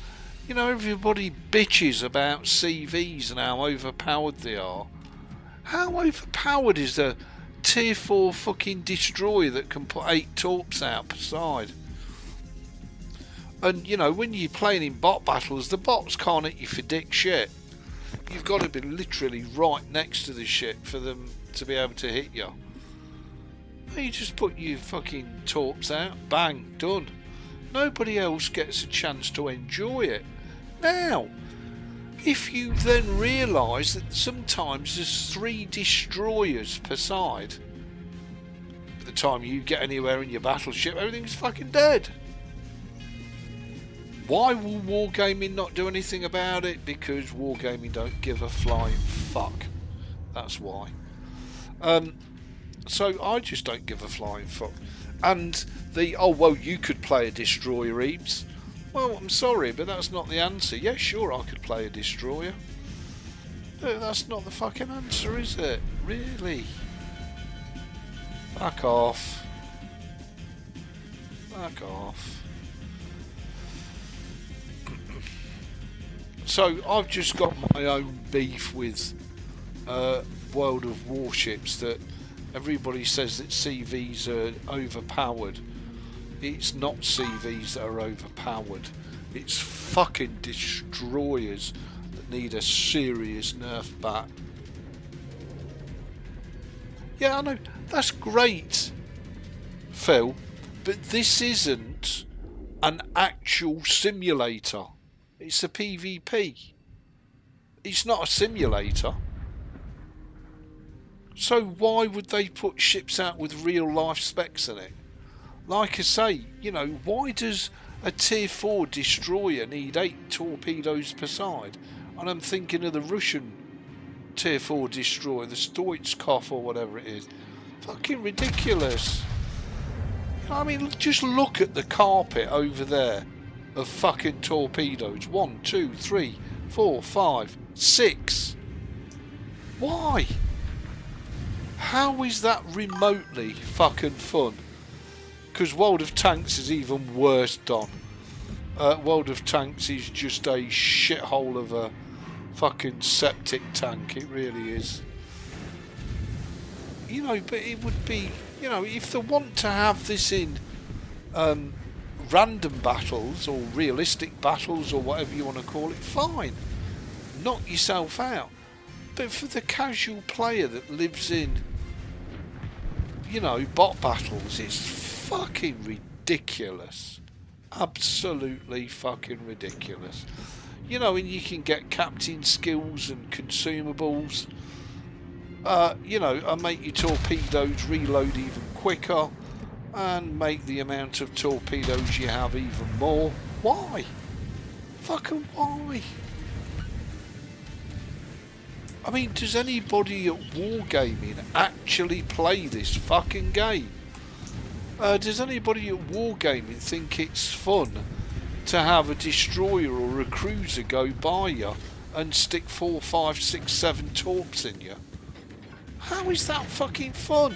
You know, everybody bitches about CVs and how overpowered they are. How overpowered is a tier 4 fucking destroyer that can put 8 torps out per side? And, you know, when you're playing in bot battles, the bots can't hit you for dick shit. You've got to be literally right next to the ship for them to be able to hit you. You just put your fucking torps out, bang, done. Nobody else gets a chance to enjoy it. Now, if you then realise that sometimes there's 3 destroyers per side, by the time you get anywhere in your battleship, everything's fucking dead. Why will Wargaming not do anything about it? Because Wargaming don't give a flying fuck. That's why. So I just don't give a flying fuck. And the, oh well, you could play a destroyer, Ebeez. Well, I'm sorry, but that's not the answer. Yeah, sure, I could play a destroyer. But that's not the fucking answer, is it? Really? Back off. Back off. So I've just got my own beef with World of Warships, that everybody says that CVs are overpowered. It's not CVs that are overpowered. It's fucking destroyers that need a serious nerf back. Yeah, I know, that's great, Phil, but this isn't an actual simulator. It's a PvP. It's not a simulator. So why would they put ships out with real life specs in it? Like I say, you know, why does a tier 4 destroyer need 8 torpedoes per side? And I'm thinking of the Russian tier 4 destroyer, the Stoichkov or whatever it is. Fucking ridiculous. You know, I mean, just look at the carpet over there of fucking torpedoes. 1, 2, 3, 4, 5, 6. Why? How is that remotely fucking fun? Because World of Tanks is even worse, Don. World of Tanks is just a shithole of a fucking septic tank. It really is. You know, but it would be, you know, if they want to have this in random battles or realistic battles or whatever you want to call it, fine. Knock yourself out. But for the casual player that lives in, you know, bot battles, it's fucking ridiculous. Absolutely fucking ridiculous. You know, and you can get captain skills and consumables. You know, and make your torpedoes reload even quicker, and make the amount of torpedoes you have even more. Why? Fucking why? I mean, does anybody at Wargaming actually play this fucking game? Does anybody at Wargaming think it's fun to have a destroyer or a cruiser go by you and stick 4, 5, 6, 7 torps in you? How is that fucking fun?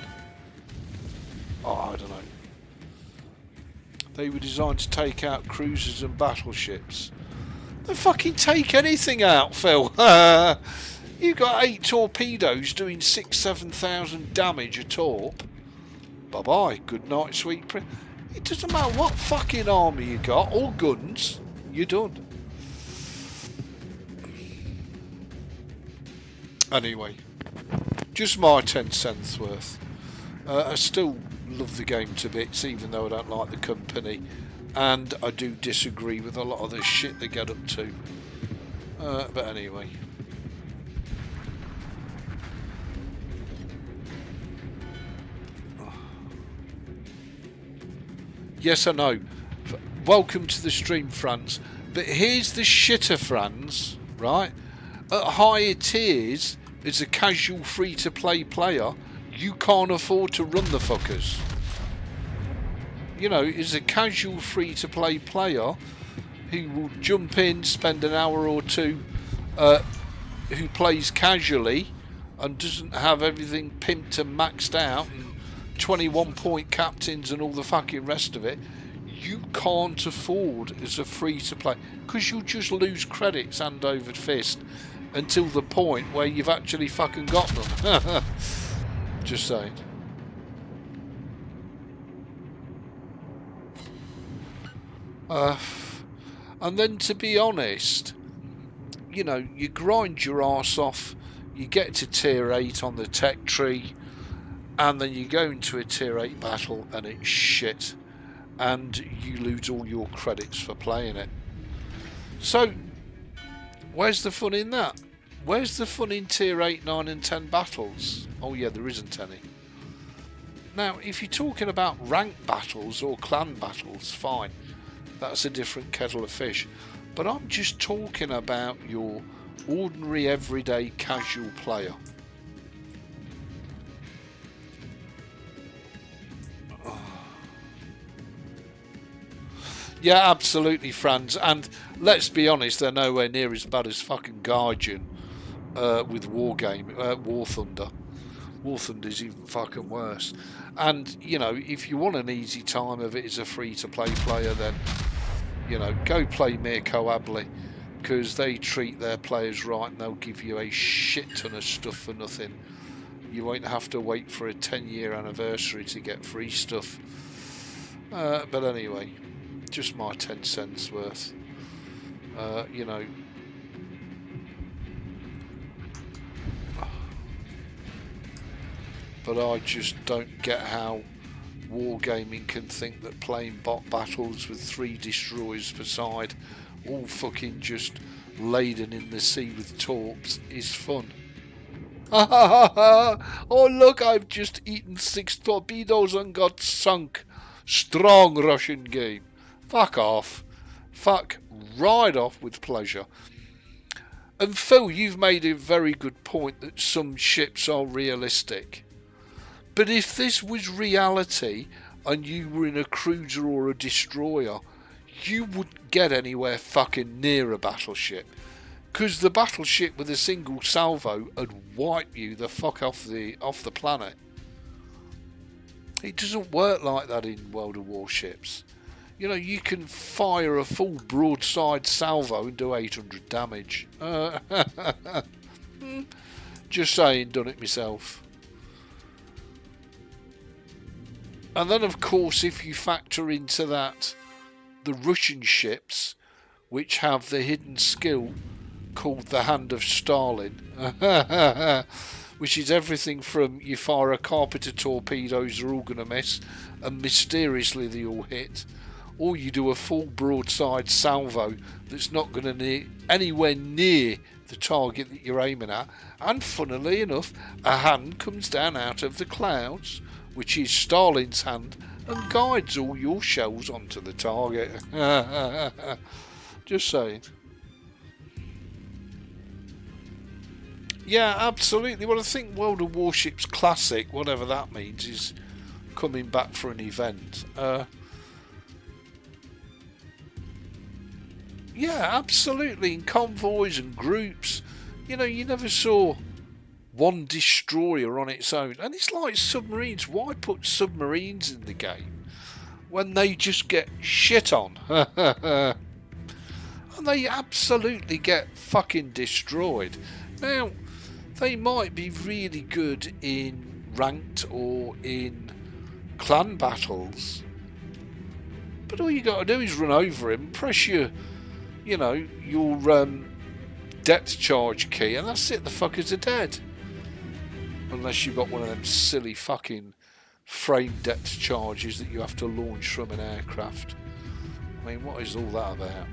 Oh, I don't know. They were designed to take out cruisers and battleships. They fucking take anything out, Phil. You got 8 torpedoes doing 6,000-7,000 damage a torp. Bye bye. Good night, sweet prince. It doesn't matter what fucking army you got or guns. You're done. Anyway, just my 10 cents worth. I still love the game to bits, even though I don't like the company, and I do disagree with a lot of the shit they get up to. But anyway. Yes, I know. Welcome to the stream, Franz. But here's the shitter, Franz, right? At higher tiers, as a casual free-to-play player, you can't afford to run the fuckers. You know, as a casual free-to-play player who will jump in, spend an hour or two, who plays casually and doesn't have everything pimped and maxed out, and 21-point captains and all the fucking rest of it, you can't afford as a free-to-play, because you'll just lose credits hand over fist until the point where you've actually fucking got them. Just saying. And then, to be honest, you know, you grind your arse off, you get to tier 8 on the tech tree, and then you go into a tier 8 battle and it's shit, and you lose all your credits for playing it. So, where's the fun in that? Where's the fun in tier 8, 9 and 10 battles? Oh yeah, there isn't any. Now, if you're talking about ranked battles or clan battles, fine. That's a different kettle of fish. But I'm just talking about your ordinary, everyday, casual player. Yeah, absolutely, Franz. And let's be honest, they're nowhere near as bad as fucking Guardian with War Thunder. War Thunder's even fucking worse. And, you know, if you want an easy time of it as a free-to-play player, then, you know, go play Mirko Abley, because they treat their players right and they'll give you a shit ton of stuff for nothing. You won't have to wait for a 10-year anniversary to get free stuff. But anyway, just my 10 cents worth. You know, but I just don't get how Wargaming can think that playing bot battles with 3 destroyers per side, all fucking just laden in the sea with torps, is fun. Oh look, I've just eaten 6 torpedoes and got sunk. Strong Russian game. Fuck off. Fuck right off with pleasure. And Phil, you've made a very good point that some ships are realistic. But if this was reality and you were in a cruiser or a destroyer, you wouldn't get anywhere fucking near a battleship. because the battleship with a single salvo would wipe you the fuck off the planet. It doesn't work like that in World of Warships. You know, you can fire a full broadside salvo and do 800 damage. Just saying, done it myself. And then, of course, if you factor into that the Russian ships, which have the hidden skill called the Hand of Stalin, which is everything from you fire a carpet of torpedoes, they're all going to miss, and mysteriously they all hit, or you do a full broadside salvo that's not going to anywhere near the target that you're aiming at, and funnily enough, a hand comes down out of the clouds, which is Stalin's hand, and guides all your shells onto the target. Just saying. Yeah, absolutely. Well, I think World of Warships Classic, whatever that means, is coming back for an event. Yeah, absolutely. In convoys and groups, you know, you never saw one destroyer on its own. And it's like submarines. Why put submarines in the game when they just get shit on? And they absolutely get fucking destroyed. Now, they might be really good in ranked or in clan battles, but all you got to do is run over him, press your depth charge key, and that's it. The fuckers are dead. Unless you've got one of them silly fucking frame depth charges that you have to launch from an aircraft. I mean, what is all that about?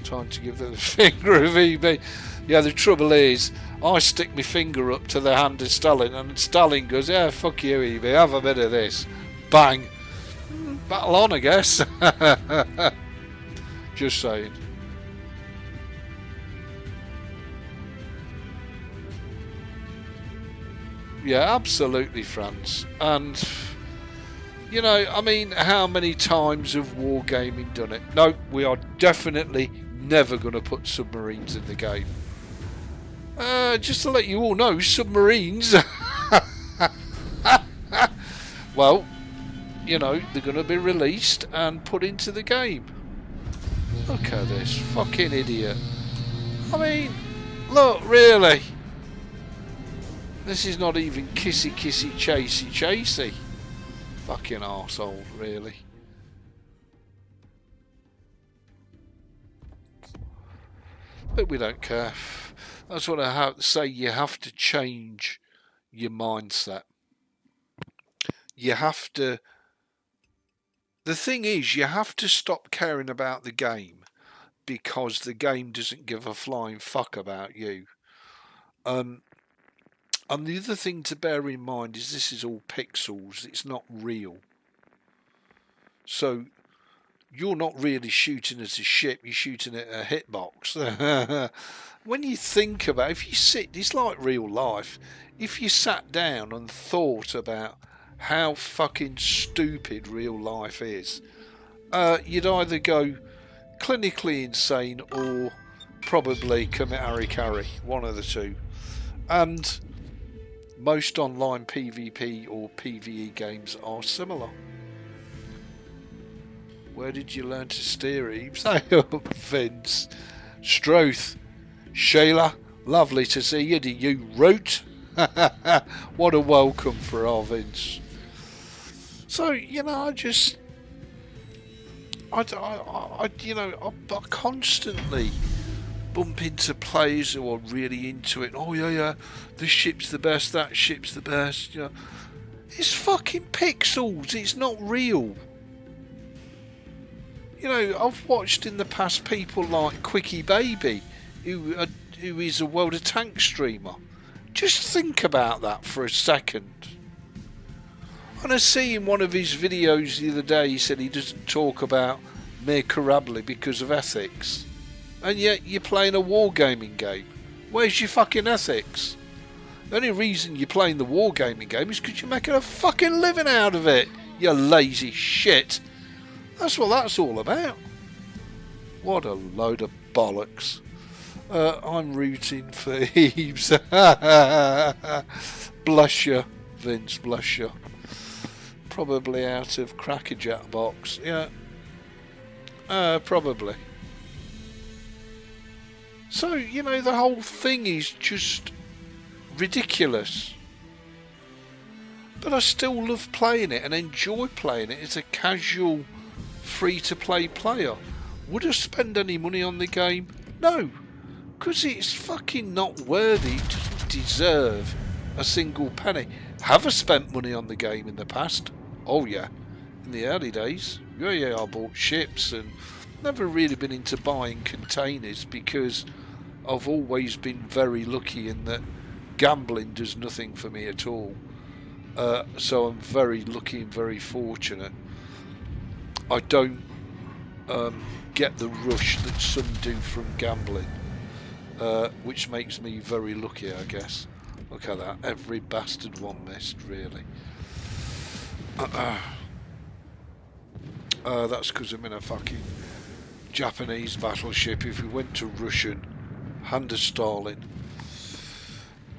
Trying to give the finger of EB. Yeah, the trouble is, I stick my finger up to the hand of Stalin, and Stalin goes, yeah, fuck you, EB, have a bit of this. Bang. Battle on, I guess. Just saying. Yeah, absolutely, France. And, you know, I mean, how many times have Wargaming done it? No, we are definitely never going to put submarines in the game. Just to let you all know, submarines, well, you know, they're going to be released and put into the game. Look at this fucking idiot. I mean, look, really. This is not even kissy kissy chasey chasey. Fucking arsehole, really. But we don't care. That's what I have to say. You have to change your mindset. You have to... The thing is, you have to stop caring about the game because the game doesn't give a flying fuck about you. And the other thing to bear in mind is this is all pixels. It's not real. So you're not really shooting at a ship. You're shooting at a hitbox. When you think about it, if you sit, it's like real life. If you sat down and thought about how fucking stupid real life is, you'd either go clinically insane or probably commit harikari, one of the two. And most online PvP or PvE games are similar. Where did you learn to steer, Ebeez? Hey up, Vince. Stroth. Shayla, lovely to see you. Do you root? What a welcome for our Vince. So, you know, I constantly bump into players who are really into it. Oh yeah, this ship's the best, that ship's the best. You know, it's fucking pixels. It's not real. You know, I've watched in the past people like Quickie Baby, who is a World of Tanks streamer. Just think about that for a second. And I see in one of his videos the other day, he said he doesn't talk about Mir Karabli because of ethics. And yet you're playing a wargaming game. Where's your fucking ethics? The only reason you're playing the wargaming game is because you're making a fucking living out of it, you lazy shit. That's what that's all about. What a load of bollocks. I'm rooting for Ebeez. Bless you, Vince, bless you. Probably out of Crackerjack box, yeah. Probably. So, you know, the whole thing is just ridiculous. But I still love playing it and enjoy playing it as a casual, free-to-play player. Would I spend any money on the game? No. Because it's fucking not worthy. It doesn't deserve a single penny. Have I spent money on the game in the past? Oh yeah. In the early days. Yeah, I bought ships and never really been into buying containers because I've always been very lucky in that gambling does nothing for me at all. So I'm very lucky and very fortunate. I don't get the rush that some do from gambling, which makes me very lucky, I guess. Look at that, every bastard one missed, really. That's because I'm in a fucking Japanese battleship. If we went to Russian, Hand Stalin.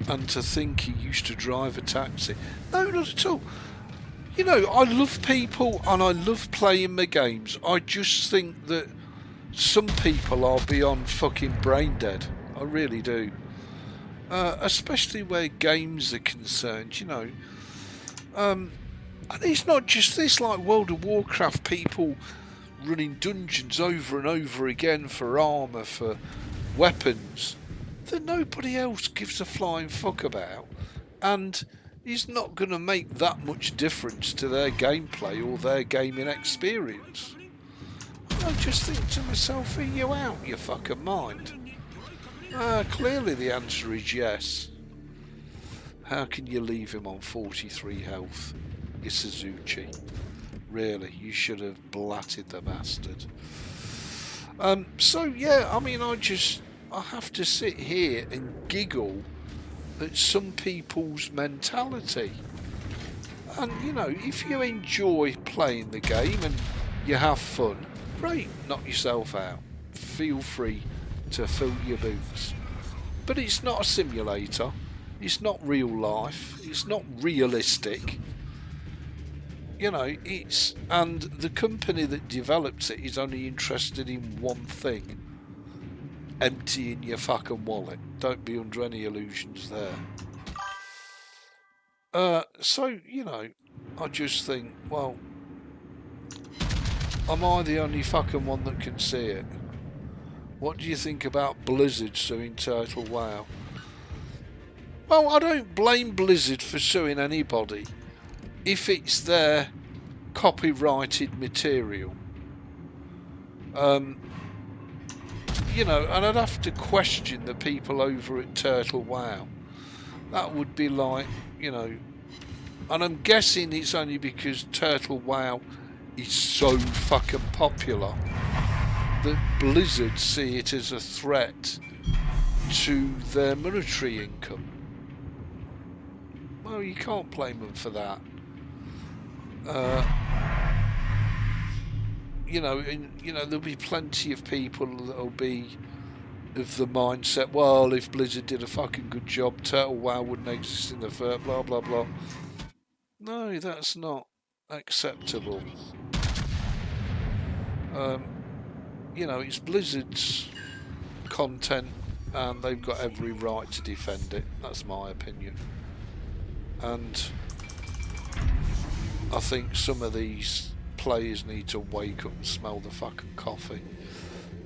And to think he used to drive a taxi. No, not at all. You know, I love people and I love playing my games. I just think that some people are beyond fucking brain dead. I really do. Especially where games are concerned, you know. And it's not just this, like World of Warcraft, people running dungeons over and over again for armour, for weapons, that nobody else gives a flying fuck about, and is not going to make that much difference to their gameplay or their gaming experience. I just think to myself, are you out your fucking mind? Clearly the answer is yes. How can you leave him on 43 health, Isuzuchi? Really, you should have blatted the bastard. So yeah, I mean, I have to sit here and giggle at some people's mentality. And, you know, if you enjoy playing the game and you have fun, great, knock yourself out. Feel free to fill your boots. But it's not a simulator. It's not real life. It's not realistic. You know, and the company that develops it is only interested in one thing: emptying your fucking wallet. Don't be under any illusions there. So, you know, I just think, well, am I the only fucking one that can see it? What do you think about Blizzard suing Turtle WoW? Well, I don't blame Blizzard for suing anybody if it's their copyrighted material. You know, and I'd have to question the people over at Turtle WoW. That would be like, you know, and I'm guessing it's only because Turtle WoW is so fucking popular that Blizzard see it as a threat to their monetary income. Well, you can't blame them for that. You know, there'll be plenty of people that'll be of the mindset, well, if Blizzard did a fucking good job, Turtle WoW wouldn't exist in the first, blah blah blah. No, that's not acceptable. You know, it's Blizzard's content and they've got every right to defend it. That's my opinion. And I think some of these players need to wake up and smell the fucking coffee.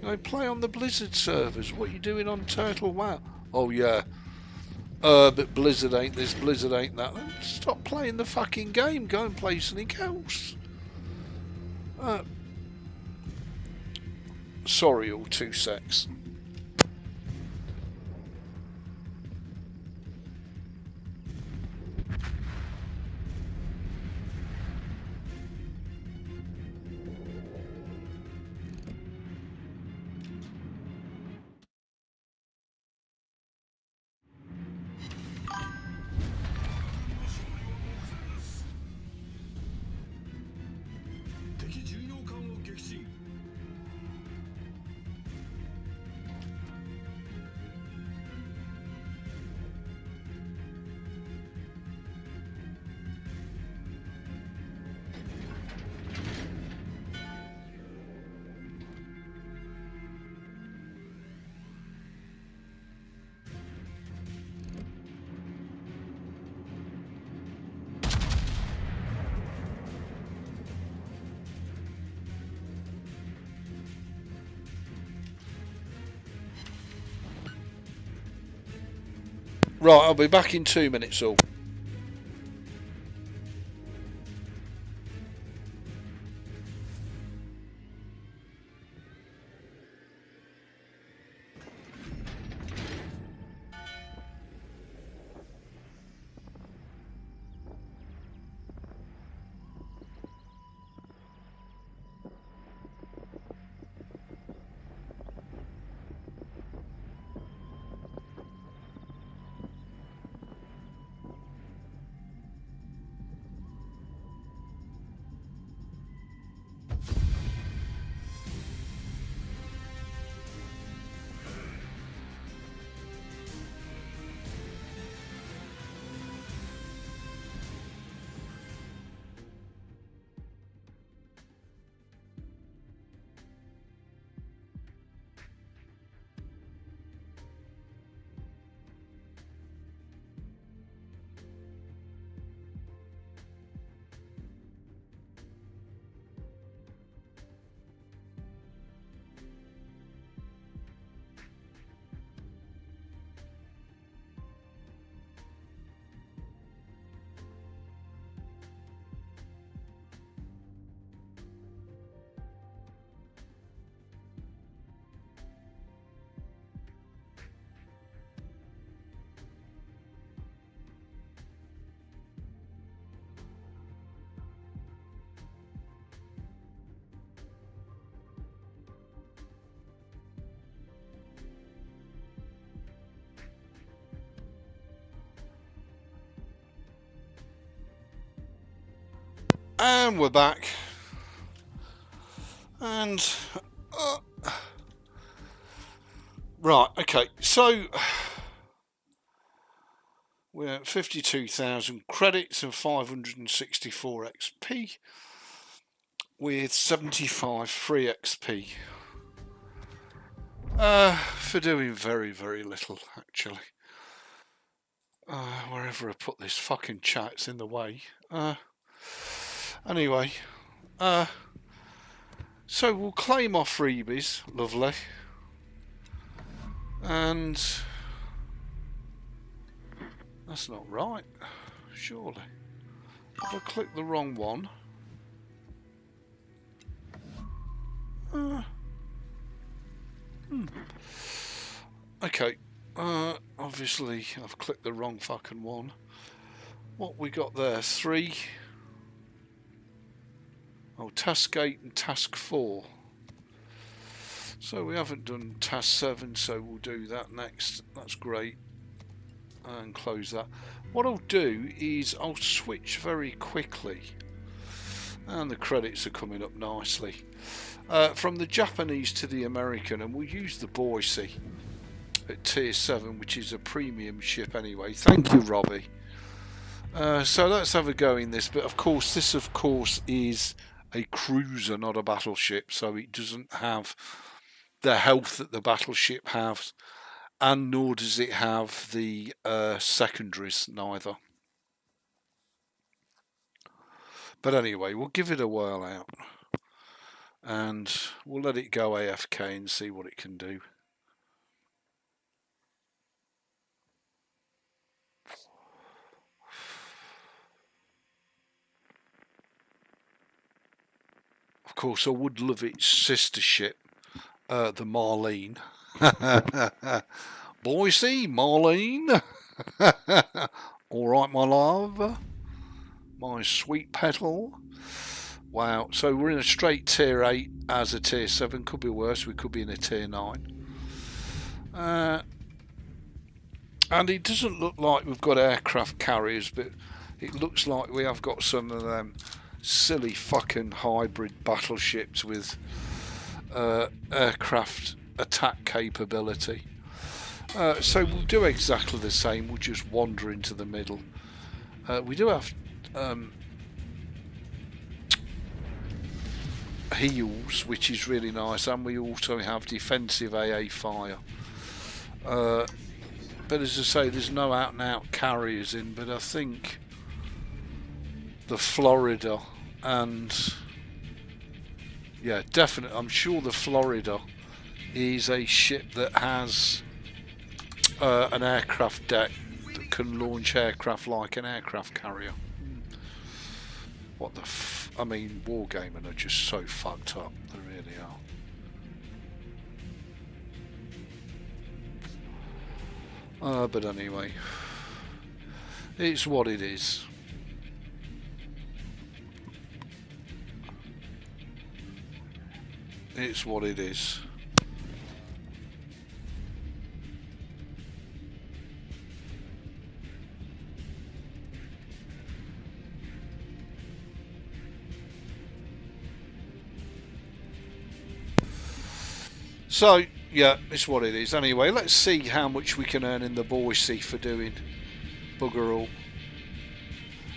You know, play on the Blizzard servers. What are you doing on Turtle WoW? Oh yeah. But Blizzard ain't this, Blizzard ain't that. Then stop playing the fucking game. Go and play something else. Sorry, all 2 secs. Right, I'll be back in 2 minutes all. And we're back. And right, okay, so we're at 52,000 credits and 564 XP with 75 free XP for doing very, very little, actually. Wherever I put this fucking chat, it's in the way. Anyway, so we'll claim our freebies, lovely, and that's not right, surely. If I click the wrong one, okay, obviously I've clicked the wrong fucking one. What we got there, 3. Oh, task 8 and task 4. So we haven't done task 7, so we'll do that next. That's great. And close that. What I'll do is I'll switch very quickly. And the credits are coming up nicely. From the Japanese to the American, and we'll use the Boise at tier 7, which is a premium ship anyway. Thank you, Robbie. So let's have a go in this, but of course this is a cruiser, not a battleship, so it doesn't have the health that the battleship has, and nor does it have the secondaries, neither. But anyway, we'll give it a whirl out and we'll let it go AFK and see what it can do. Of course, I would love its sister ship, the Marlene. Boise, Marlene. All right, my love. My sweet petal. Wow, so we're in a straight tier 8 as a tier 7. Could be worse, we could be in a tier 9. And it doesn't look like we've got aircraft carriers, but it looks like we have got some of them silly fucking hybrid battleships with aircraft attack capability. So we'll do exactly the same. We'll just wander into the middle. We do have heals, which is really nice, and we also have defensive AA fire. But as I say, there's no out and out carriers in, but I think the Florida and yeah, definitely, I'm sure the Florida is a ship that has an aircraft deck can launch aircraft like an aircraft carrier. What the I mean, Wargaming are just so fucked up. They really are. But anyway, it's what it is. It's what it is. So, yeah, it's what it is. Anyway, let's see how much we can earn in the Boise for doing bugger all.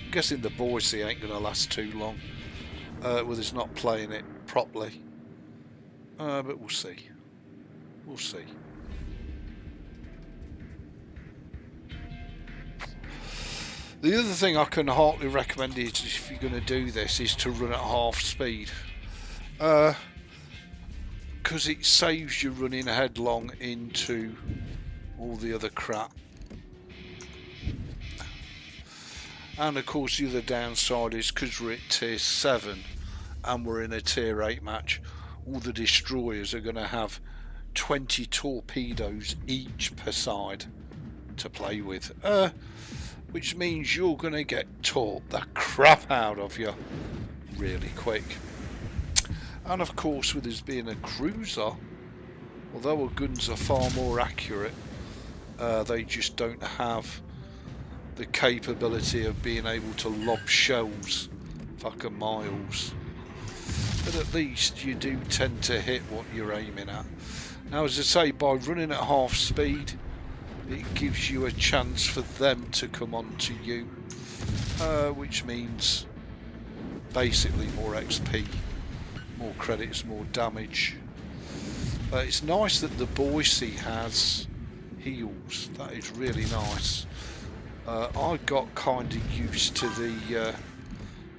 I'm guessing the Boise ain't going to last too long with us not playing it properly. But we'll see. We'll see. The other thing I can heartily recommend is, if you're going to do this, is to run at half speed. Because it saves you running headlong into all the other crap. And of course the other downside is, because we're at tier 7 and we're in a tier 8 match, all the destroyers are going to have 20 torpedoes each per side to play with. Which means you're going to get taught the crap out of you really quick. And of course, with us being a cruiser, although our guns are far more accurate, they just don't have the capability of being able to lob shells fucking miles. But at least you do tend to hit what you're aiming at. Now, as I say, by running at half speed, it gives you a chance for them to come on to you, which means basically more XP. More credits, more damage. It's nice that the Boise has heals. That is really nice. I got kind of used to the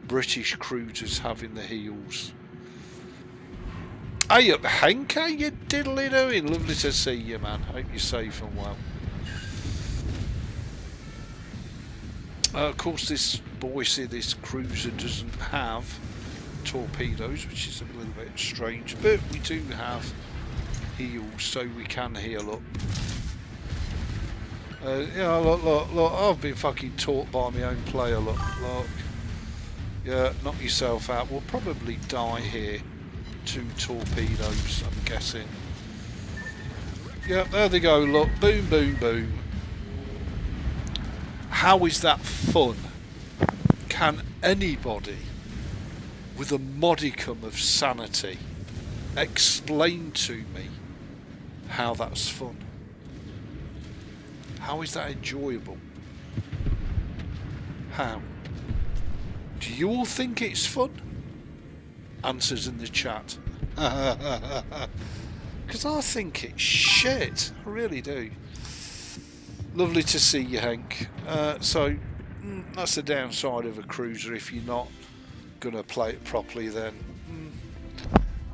British cruisers having the heals. Hey up, Hank, how you diddly doing? Lovely to see you, man. Hope you're safe and well. Of course, this Boise, this cruiser, doesn't have torpedoes, which is a little bit strange, but we do have heals, so we can heal up. Yeah, look, I've been fucking taught by my own player, look. Yeah, knock yourself out. We'll probably die here. 2 torpedoes, I'm guessing. Yeah, there they go, look. Boom, boom, boom. How is that fun? Can anybody with a modicum of sanity explain to me how that's fun? How is that enjoyable? How? Do you all think it's fun? Answers in the chat. Because I think it's shit. I really do. Lovely to see you, Hank. So that's the downside of a cruiser. If you're not gonna play it properly, then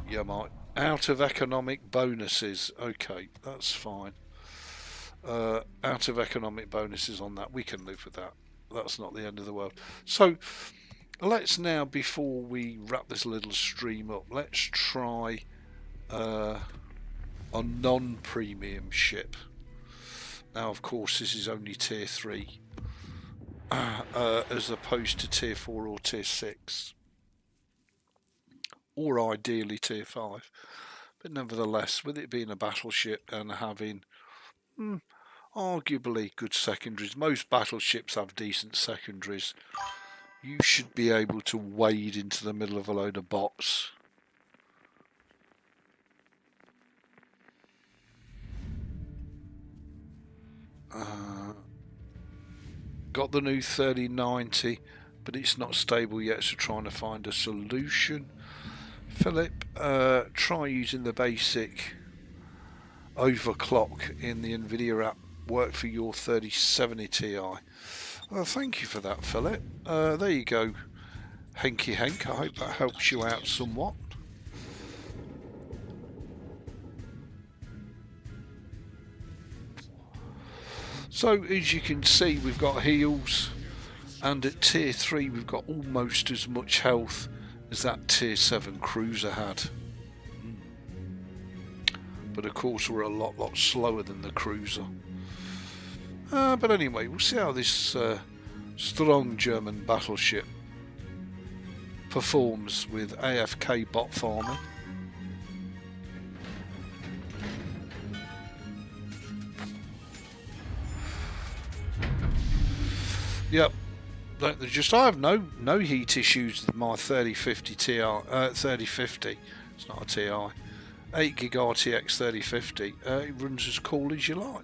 you might. Out of economic bonuses. Okay, that's fine. Out of economic bonuses on that, we can live with that. That's not the end of the world. So let's now, before we wrap this little stream up, let's try a non-premium ship. Now, of course, this is only tier 3 as opposed to tier 4 or tier 6, or ideally tier 5. But nevertheless, with it being a battleship and having arguably good secondaries, most battleships have decent secondaries, you should be able to wade into the middle of a load of bots. Got the new 3090, but it's not stable yet, so trying to find a solution. Philip, try using the basic overclock in the NVIDIA app. Work for your 3070 Ti. Well, thank you for that, Philip. There you go, Henky Henk. I hope that helps you out somewhat. So as you can see, we've got heals, and at tier 3 we've got almost as much health as that tier 7 cruiser had. But of course we're a lot slower than the cruiser. But anyway, we'll see how this strong German battleship performs with AFK bot farming. Yep, I have no heat issues with my 3050 Ti, 3050. It's not a Ti. 8 gig RTX 3050. It runs as cool as you like.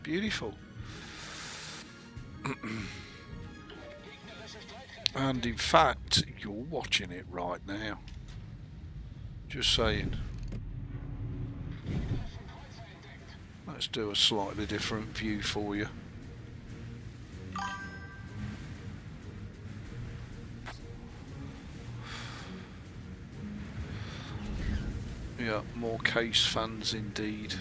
Beautiful. And in fact, you're watching it right now. Just saying. Let's do a slightly different view for you. Yeah, more case fans indeed.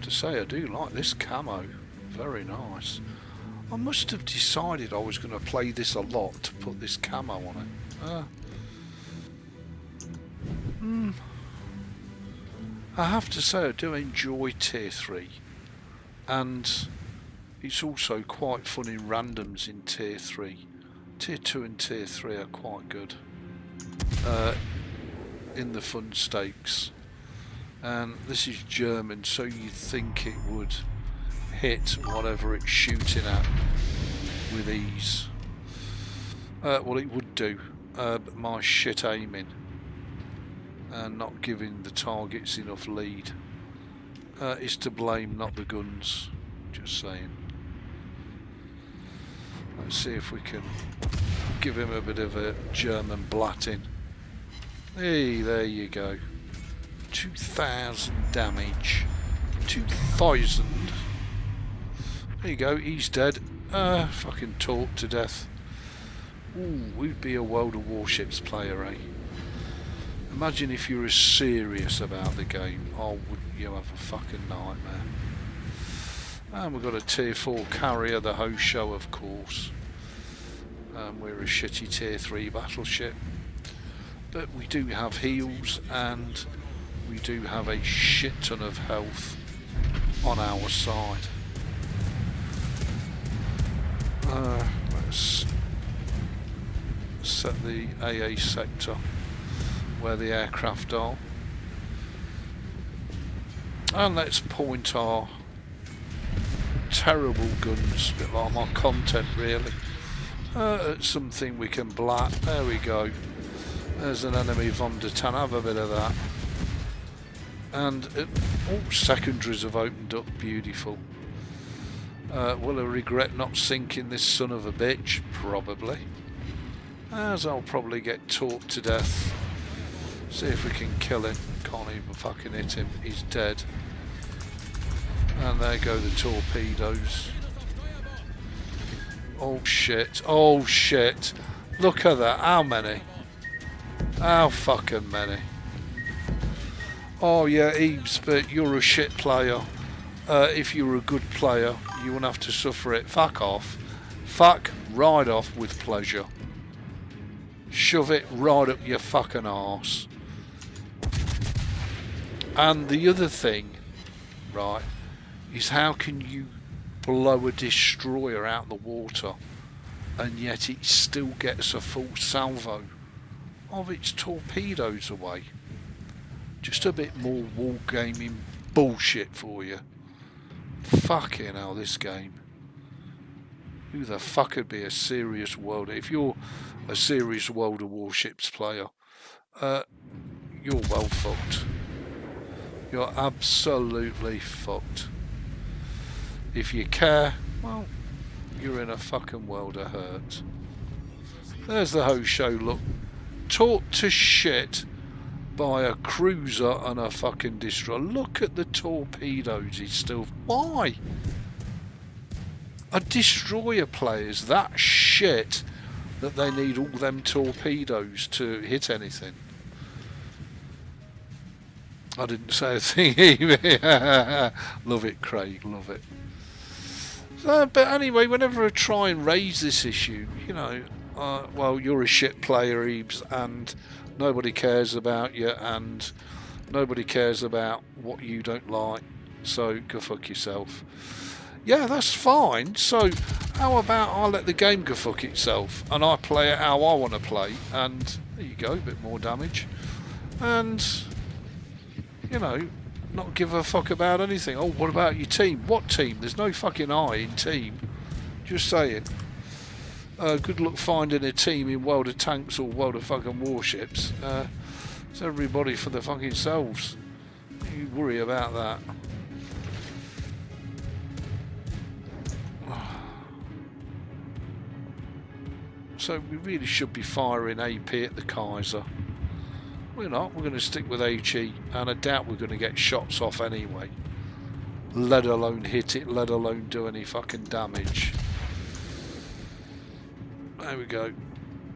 To say I do like this camo, very nice. I must have decided I was going to play this a lot to put this camo on it. I have to say I do enjoy tier 3, and it's also quite fun in randoms in tier 3. Tier 2 and tier 3 are quite good in the fun stakes. And this is German, so you'd think it would hit whatever it's shooting at with ease. Well, it would do, but my shit aiming and not giving the targets enough lead is to blame, not the guns. Just saying. Let's see if we can give him a bit of a German blatting. Hey, there you go. 2,000 damage. 2,000. There you go, he's dead. Fucking talked to death. Ooh, we'd be a World of Warships player, eh? Imagine if you were serious about the game. Oh, wouldn't you have a fucking nightmare? And we've got a tier 4 carrier, the Ho Show, of course. We're a shitty tier 3 battleship. But we do have heals, and we do have a shit ton of health on our side. Let's set the AA sector where the aircraft are, and let's point our terrible guns, a bit like my content really, at something we can blat. There we go. There's an enemy Von der Tann, have a bit of that. And all secondaries have opened up, beautiful. Will I regret not sinking this son of a bitch? Probably. As I'll probably get talked to death. See if we can kill him. Can't even fucking hit him. He's dead. And there go the torpedoes. Oh shit. Oh shit. Look at that. How many? How fucking many? Oh yeah, Ebeez, but you're a shit player. If you were a good player, you wouldn't have to suffer it. Fuck off. Fuck right off with pleasure. Shove it right up your fucking arse. And the other thing, right, is how can you blow a destroyer out the water and yet it still gets a full salvo of its torpedoes away? Just a bit more wargaming bullshit for you. Fucking hell, this game. Who the fuck would be a serious world? If you're a serious World of Warships player, you're well fucked. You're absolutely fucked. If you care, well, you're in a fucking world of hurt. There's the Ho Show, look. Taught to shit by a cruiser and a fucking destroyer. Look at the torpedoes he's still... Why? Are destroyer players that shit that they need all them torpedoes to hit anything? I didn't say a thing either. Love it, Craig, love it. But anyway, whenever I try and raise this issue, you know, well, you're a shit player, Ebeez, and nobody cares about you, and nobody cares about what you don't like, so go fuck yourself. Yeah, that's fine. So how about I let the game go fuck itself, and I play it how I want to play, and there you go, a bit more damage, and you know, not give a fuck about anything. Oh, what about your team? What team? There's no fucking I in team. Just saying. Good luck finding a team in World of Tanks or World of fucking Warships. It's everybody for the fucking selves. You worry about that. So we really should be firing AP at the Kaiser. We're not. We're going to stick with HE, and I doubt we're going to get shots off anyway. Let alone hit it, let alone do any fucking damage. There we go.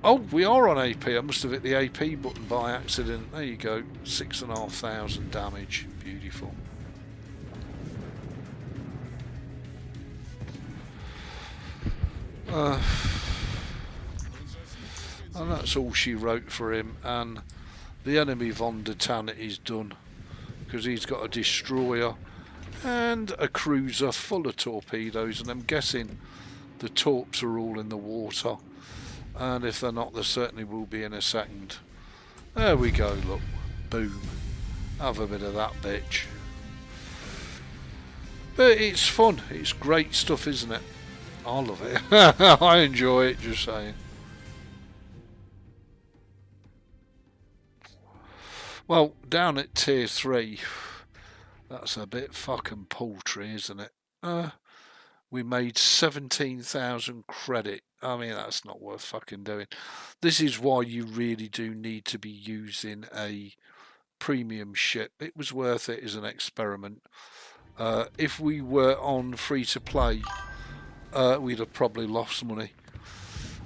Oh, we are on AP. I must have hit the AP button by accident. There you go. 6,500 damage. Beautiful. And that's all she wrote for him, and the enemy Von der Tann is done, because he's got a destroyer and a cruiser full of torpedoes, and I'm guessing the torps are all in the water, and if they're not, there certainly will be in a second. There we go, look, boom, have a bit of that bitch. But it's fun, it's great stuff, isn't it? I love it. I enjoy it, just saying. Well, down at tier 3, that's a bit fucking paltry, isn't it? We made 17,000 credit. I mean, that's not worth fucking doing. This is why you really do need to be using a premium ship. It was worth it as an experiment. If we were on free to play, we'd have probably lost money.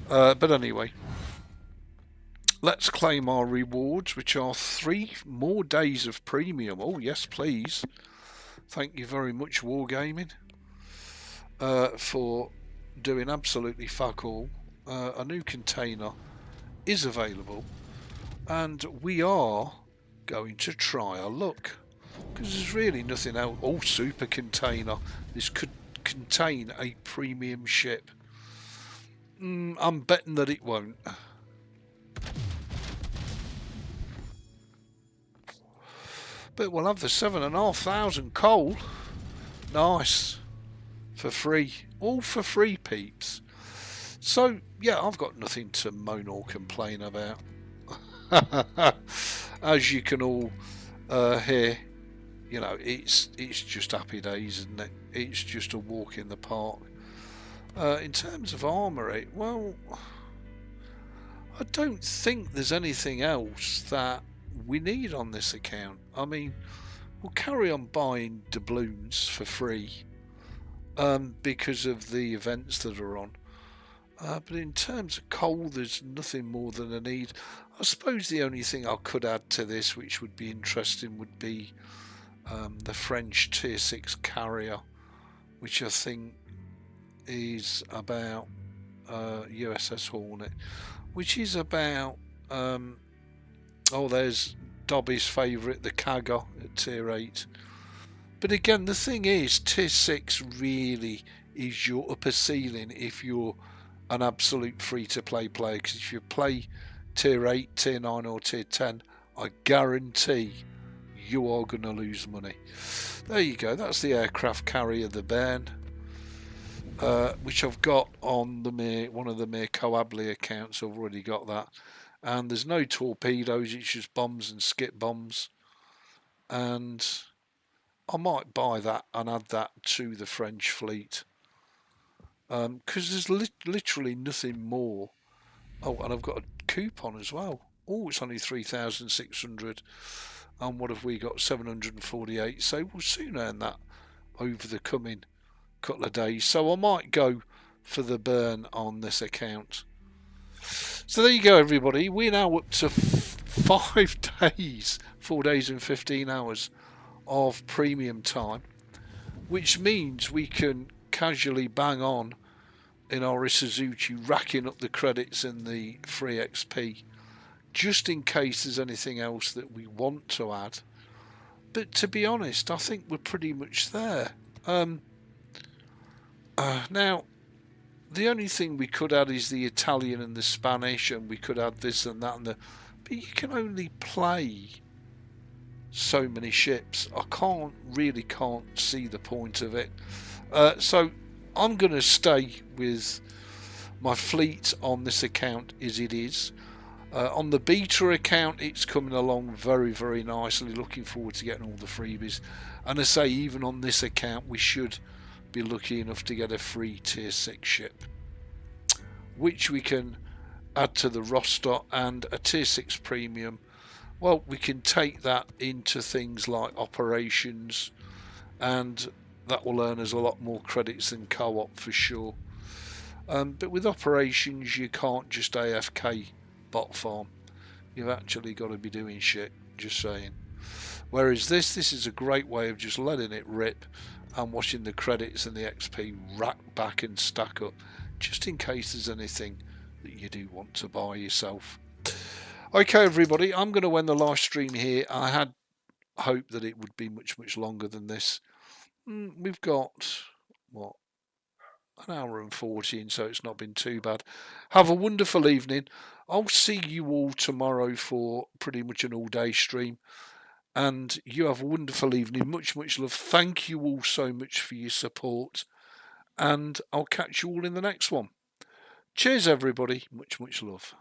But anyway. Let's claim our rewards, which are 3 more days of premium. Oh, yes, please. Thank you very much, Wargaming, for doing absolutely fuck all. A new container is available, and we are going to try our luck, because there's really nothing else. Oh, super container. This could contain a premium ship. I'm betting that it won't. But we'll have the 7,500 coal. Nice. For free. All for free, peeps. So, yeah, I've got nothing to moan or complain about. As you can all hear, you know, it's just happy days, isn't it? It's just a walk in the park. In terms of armoury, well, I don't think there's anything else that we need on this account. I mean, we'll carry on buying doubloons for free because of the events that are on. But in terms of coal, there's nothing more than a need. I suppose the only thing I could add to this, which would be interesting, would be the French tier 6 carrier, which I think is about USS Hornet, which is about oh, there's Dobby's favourite, the Kaga at tier 8. But again, the thing is, tier 6 really is your upper ceiling if you're an absolute free-to-play player. Because if you play tier 8, tier 9 or tier 10, I guarantee you are going to lose money. There you go, that's the aircraft carrier, the Bairn, which I've got on the one of the Mir Coably accounts. I've already got that. And there's no torpedoes, it's just bombs and skip bombs. And I might buy that and add that to the French fleet. Because there's literally nothing more. Oh, and I've got a coupon as well. Oh, it's only 3,600. And what have we got? 748. So we'll soon earn that over the coming couple of days. So I might go for the burn on this account. So there you go, everybody. We're now up to 5 days, 4 days and 15 hours of premium time, which means we can casually bang on in our Isuzuki, racking up the credits and the free XP, just in case there's anything else that we want to add. But to be honest, I think we're pretty much there. Now, the only thing we could add is the Italian and the Spanish, and we could add this and that, but you can only play so many ships. I really can't see the point of it. So I'm going to stay with my fleet on this account as it is. On the beta account, it's coming along very, very nicely. Looking forward to getting all the freebies. And I say, even on this account, we should be lucky enough to get a free tier 6 ship, which we can add to the roster, and a tier 6 premium. Well, we can take that into things like operations, and that will earn us a lot more credits than co-op for sure. But with operations, you can't just AFK bot farm. You've actually got to be doing shit, just saying. Whereas this is a great way of just letting it rip and watching the credits and the XP rack back and stack up, just in case there's anything that you do want to buy yourself. Okay, everybody, I'm going to end the live stream here. I had hoped that it would be much, much longer than this. We've got, what, an hour and 14, so it's not been too bad. Have a wonderful evening. I'll see you all tomorrow for pretty much an all-day stream. And you have a wonderful evening. Much, much love. Thank you all so much for your support. And I'll catch you all in the next one. Cheers, everybody. Much, much love.